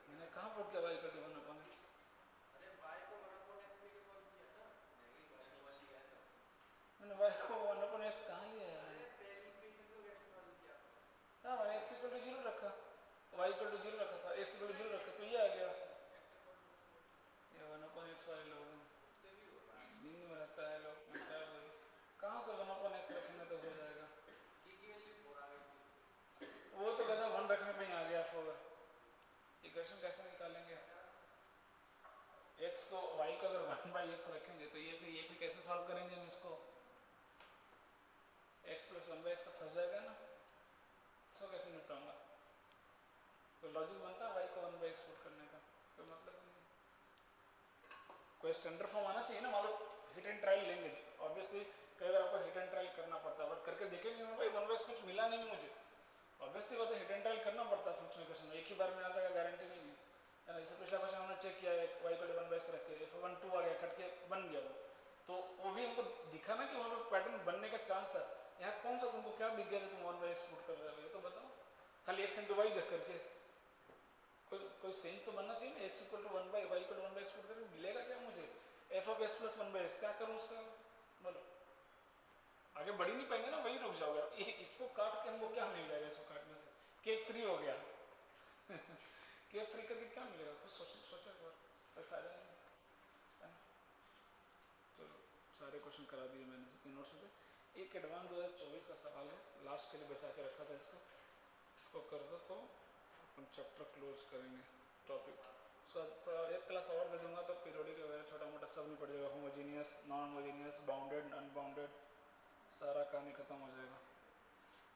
मैंने कहाँ पुट किया y का 1/x, मैंने y को 1/x कहाँ लिया है, हाँ मैंने x इक्वल टू 0 रखा, y इक्वल टू 0 रखा, x इक्वल टू 0 रखा, तो ये आ गया, ये 1/x वाले लोग नींद में रहता है लोग, क्या कहाँ से 1/x रखेंगे तो हो जाएगा, वो तो कहता 1 रखने पे ही आ गया, फोर इक्वेशन कैसे निकालेंगे, x को y को अगर 1/x रखेंगे तो ये फिर कैसे सॉल्व करेंगे हम इसको, x प्लस 1/x तो फंस जाएगा ना, इसको कैसे निपटाऊंगा, कोई लॉजिक बनता है y को 1/x पुट करने का, कोई मतलब नहीं, कोई स्टैंडर्ड फॉर्म आना चाहिए ना, मान लो हिट एंड ट्रायल लेंगे, ऑब्वियसली कई बार आपको हिट एंड ट्रायल करना पड़ता है, बट करके देखेंगे ना भाई 1/x कुछ मिला नहीं मुझे, ऑब्वियसली बात है हिट एंड ट्रायल करना पड़ता है फंक्शनल इक्वेशन में, एक ही बार में आ जाएगा गारंटी नहीं है, है ना, जैसे पिछला क्वेश्चन हमने चेक किया है y को 1/x रख के f 1 2 आ गया, कट के बन गया वो, तो वो भी हमको दिखा ना कि वहाँ पर पैटर्न बनने का चांस था, यहाँ कौन सा तुमको क्या दिख गया तुम 1/x पुट कर रहे हो, ये तो बताओ, खाली x into y देख करके कोई सेंस तो बनना चाहिए ना, x equal to 1/y equal to 1/x put करके मिलेगा क्या मुझे, f of x plus 1/x क्या करूँ उसका, बोलो आगे बढ़ ही नहीं पाएंगे ना, वही रुक जाओगे, इसको काट के हमको क्या मिल जाएगा, इसको काटने से केक फ्री हो गया केक फ्री करके क्या मिलेगा, कुछ सोचा कोई फायदा नहीं है, चलो सारे क्वेश्चन करा दिए मैंने जितने नोट्स थे, एक एडवांस 2024 का सवाल है, लास्ट के लिए बचा के रखा था इसको कर दो तो अपन चैप्टर क्लोज करेंगे टॉपिक। सो तो एक क्लास और दे दूंगा तो पीरियोडिक वगैरह छोटा मोटा सब में पड़ जाएगा, homogeneous, non homogeneous, bounded, unbounded, सारा कहानी खत्म हो जाएगा।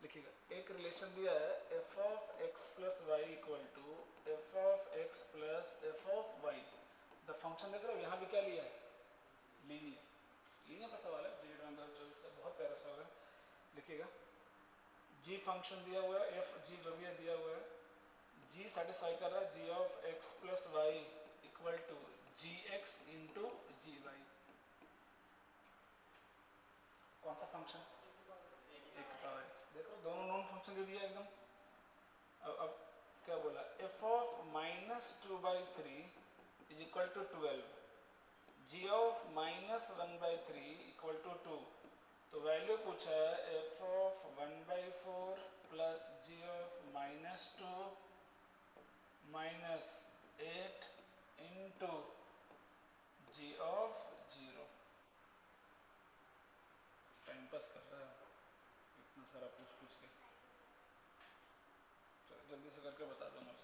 लिखिएगा, एक रिलेशन दिया है f of x plus y equal to f of x plus f of y. The function देख रहे हो यहाँ भी क्या लिया है, लीनियर। लीनियर का सवाल है जी 2024 का, बहुत प्यारा सवाल है। लिखिएगा, जी फंक्शन दिया हुआ है, एफ जी जो भी है दिया हुआ है, जी सेटिस्फाई कर रहा है g of x plus y equal to g x into g y. कौन सा फंक्शन, एक पावर एक्स। देखो दोनों नॉन फंक्शन दे दिया एकदम। अब क्या बोला, f of minus 2/3 is equal to 12, g of minus 1/3 equal to 2। तो वैल्यू पूछा है f of 1/4 plus g of minus 2 minus 8 into g of 0। Time pass कर रहा है इतना सारा पूछ पूछ के, तो जल्दी से करके बता दो मुझे।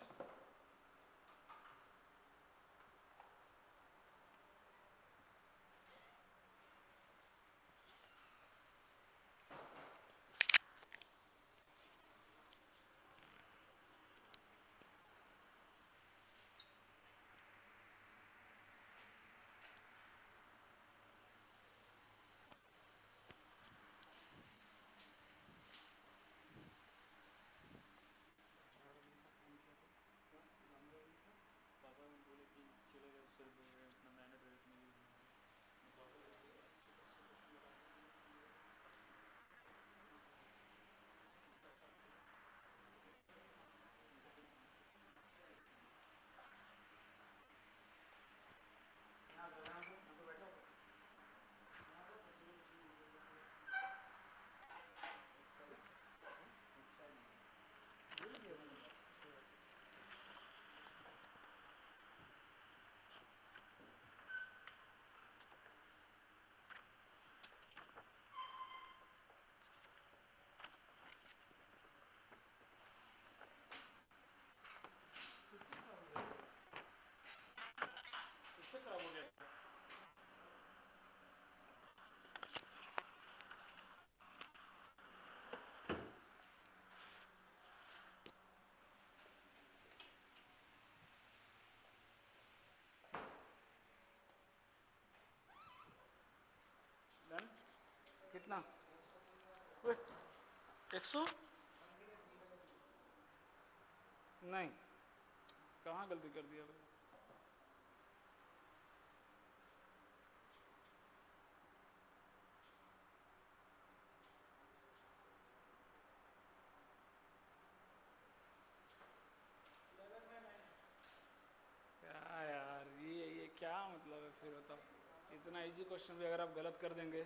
इससे खराब हो गया। डन, कितना 100 नहीं, कहाँ गलती कर दिया भाई। क्या यार, ये क्या मतलब है फिर बताओ। इतना इजी क्वेश्चन भी अगर आप गलत कर देंगे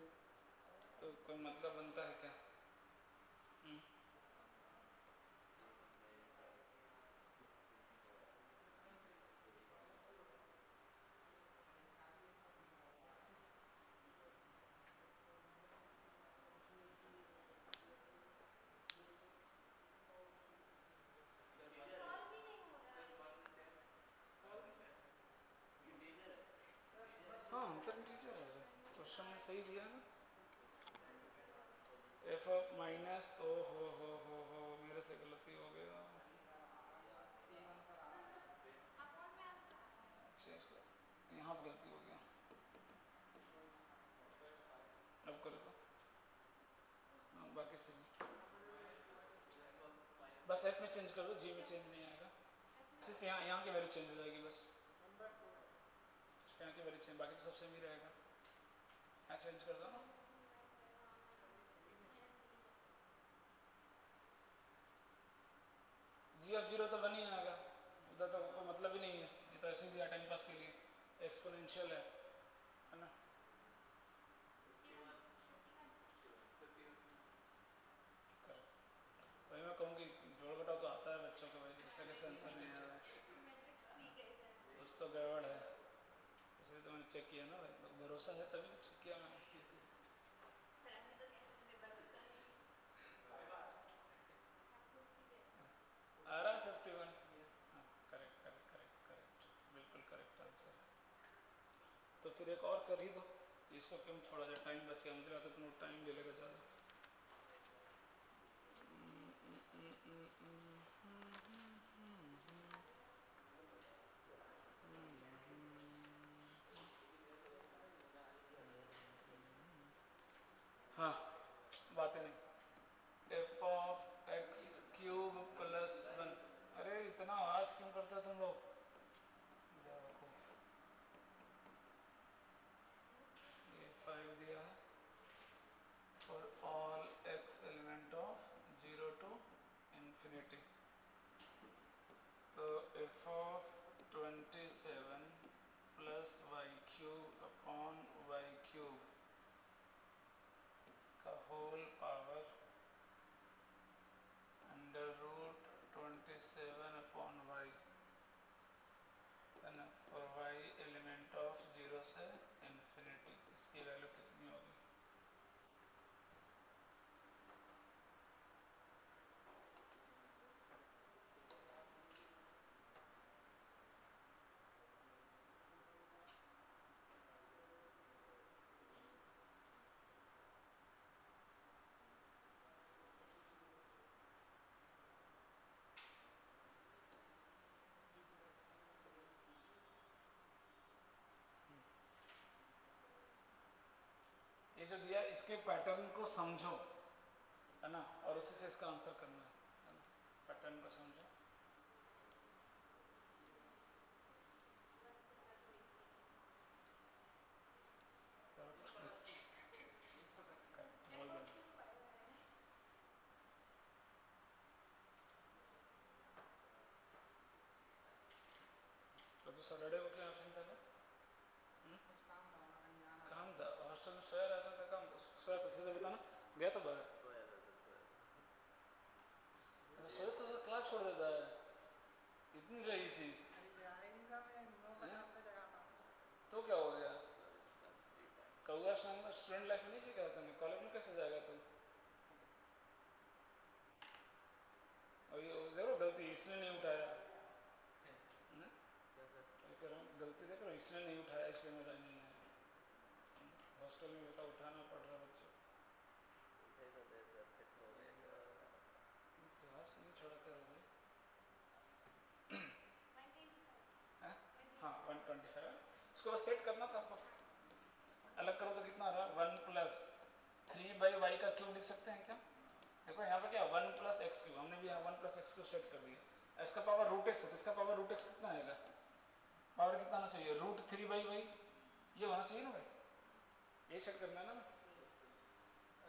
तो कोई मतलब बनता है क्या। हाँ आंसर ठीक है, क्वेश्चन में सही दिया ना। एफ ऑफ माइनस, ओ हो मेरे से गलती हो गया। चेंज कर, यहाँ पर गलती हो गया। अब करो तो हाँ, बाकी सही। बस एफ में चेंज कर दो, जी में चेंज नहीं आएगा, सिर्फ यहाँ की वैल्यू चेंज हो जाएगी बस। यहाँ की वैल्यू चेंज, बाकी तो सब सेम ही रहेगा। यहाँ चेंज कर दो ना। जी ऑफ 0 तो बन ही आएगा, उधर तो कोई मतलब ही नहीं है, ये तो ऐसे ही दिया टाइम पास के लिए, एक्सपोनेंशियल है ना। भाई मैं कहूँ कि जोड़ घटाव तो आता है बच्चों को, भाई ऐसा कैसे आंसर नहीं आ रहा है, कुछ तो गड़बड़ है। इसलिए तो मैंने चेक किया ना भाई, भरोसा है तभी तो चेक किया मैंने। आ रहा है 51। फिर एक और कर ही दो, इसको क्यों छोड़ा जाए, टाइम बच गया, मुझे लगता है तुम्हें टाइम ले लेगा ज़्यादा। हाँ बातें नहीं, F of x cube plus one, अरे इतना आवाज क्यों करते हो तुम लोग, ये 5 दिया है for all x element of 0 to infinity, तो f of 27 plus y cube upon y cube का whole power under root 27 upon y, है ना, फॉर वाई एलिमेंट ऑफ 0 से इन्फिनिटी, इसकी वैल्यू कितनी होगी? ये जो दिया इसके पैटर्न को समझो, है ना, और उसी से इसका आंसर करना है ना, पैटर्न को समझो। बोल दो। तो सैटरडे को क्या ऑप्शन था? काम था, हॉस्टल में सोया रहता था, काम सोया था, सीधे बताना गया था बाहर, सोया सोया क्लास छोड़ देता है, इतनी रही सी, तो क्या हो गया? कौआ शाम में स्टूडेंट लाइफ में नहीं सीखा था, कॉलेज में कैसे जाएगा तुम? और ये देखो गलती इसने नहीं उठाया, गलती देखो इसने नहीं उठाया, इसलिए मेरा नहीं है, हॉस्टल में बता उठाना पड़ रहा बच्चों, क्लास नहीं छोड़ा कर रहे। हाँ 125, इसको बस सेट करना था आपको, अलग करो तो कितना आ रहा है, 1 प्लस 3/y का क्यूब लिख सकते हैं क्या? देखो यहाँ पे क्या 1 प्लस एक्स क्यूब, हमने भी यहाँ 1 प्लस एक्स क्यूब सेट कर दिया, इसका पावर रूट एक्स है, तो इसका पावर रूट एक्स कितना आएगा, पावर कितना आना चाहिए, √3/y, ये होना चाहिए ना भाई, ये सेट करना है ना,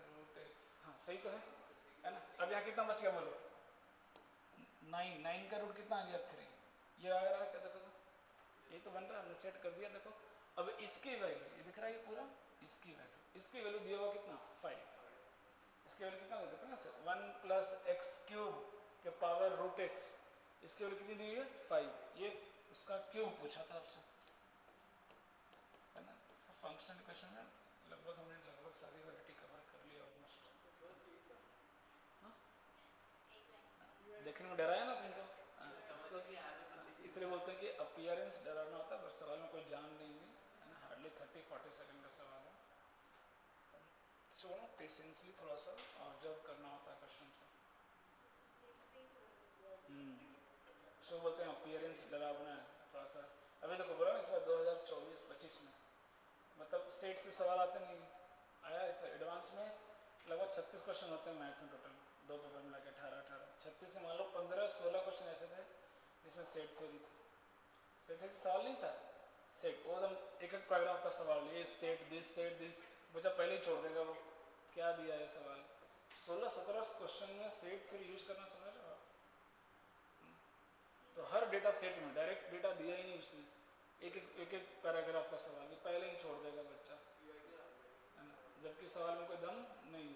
रूट एक्स, हाँ सही तो है ना। अब यहाँ कितना बच गया बोलो, 9 का रूट कितना आ गया 3, ये आ रहा है क्या, देखो ये तो बन रहा है, हमने सेट कर दिया, देखो अब इसकी वैल्यू ये दिख रहा है पूरा, इसकी वैल्यू दिया हुआ कितना 5, इसकी वैल्यू कितना देखो ना, 1 प्लस एक्स क्यूब के पावर रूट एक्स, इसकी वैल्यू कितनी दी हुई है 5, ये उसका क्यूब पूछा था आपसे, है ना। फंक्शनल इक्वेशन में लगभग सारी वैरायटी कवर कर लिया ऑलमोस्ट, देखने में डराया ना तुमको, इसलिए बोलते हैं कि अपीयरेंस डराना होता है, बस सवाल में कोई जान नहीं है ना, हार्डली 30-40 सेकंड का सवाल है, चलो पेशेंसली थोड़ा सा ऑब्जर्व करना होता है क्वेश्चन को, सो बोलते हैं अपीयरेंस डरावना है थोड़ा सा। अभी देखो बोला इस बार 2024-25 में मतलब स्टेट से सवाल आते नहीं आया, इस एडवांस में लगभग 36 क्वेश्चन होते हैं मैथ में, टोटल 2 पेपर मिला के 18 36 से मान लो 15-16 क्वेश्चन ऐसे थे जिसमें सेट थ्योरी थी, सेट थ्योरी सवाल नहीं था, सेट वो एकदम एक पैराग्राफ का सवाल, ये सेट दिस बच्चा पहले ही छोड़ देगा, वो क्या दिया है सवाल, 16-17 क्वेश्चन में सेट थ्योरी यूज करना समझ रहे हो, तो हर डेटा सेट में डायरेक्ट डेटा दिया ही नहीं उसने, एक पैराग्राफ का सवाल पहले ही छोड़ देगा बच्चा, है ना, जबकि सवाल में कोई दम नहीं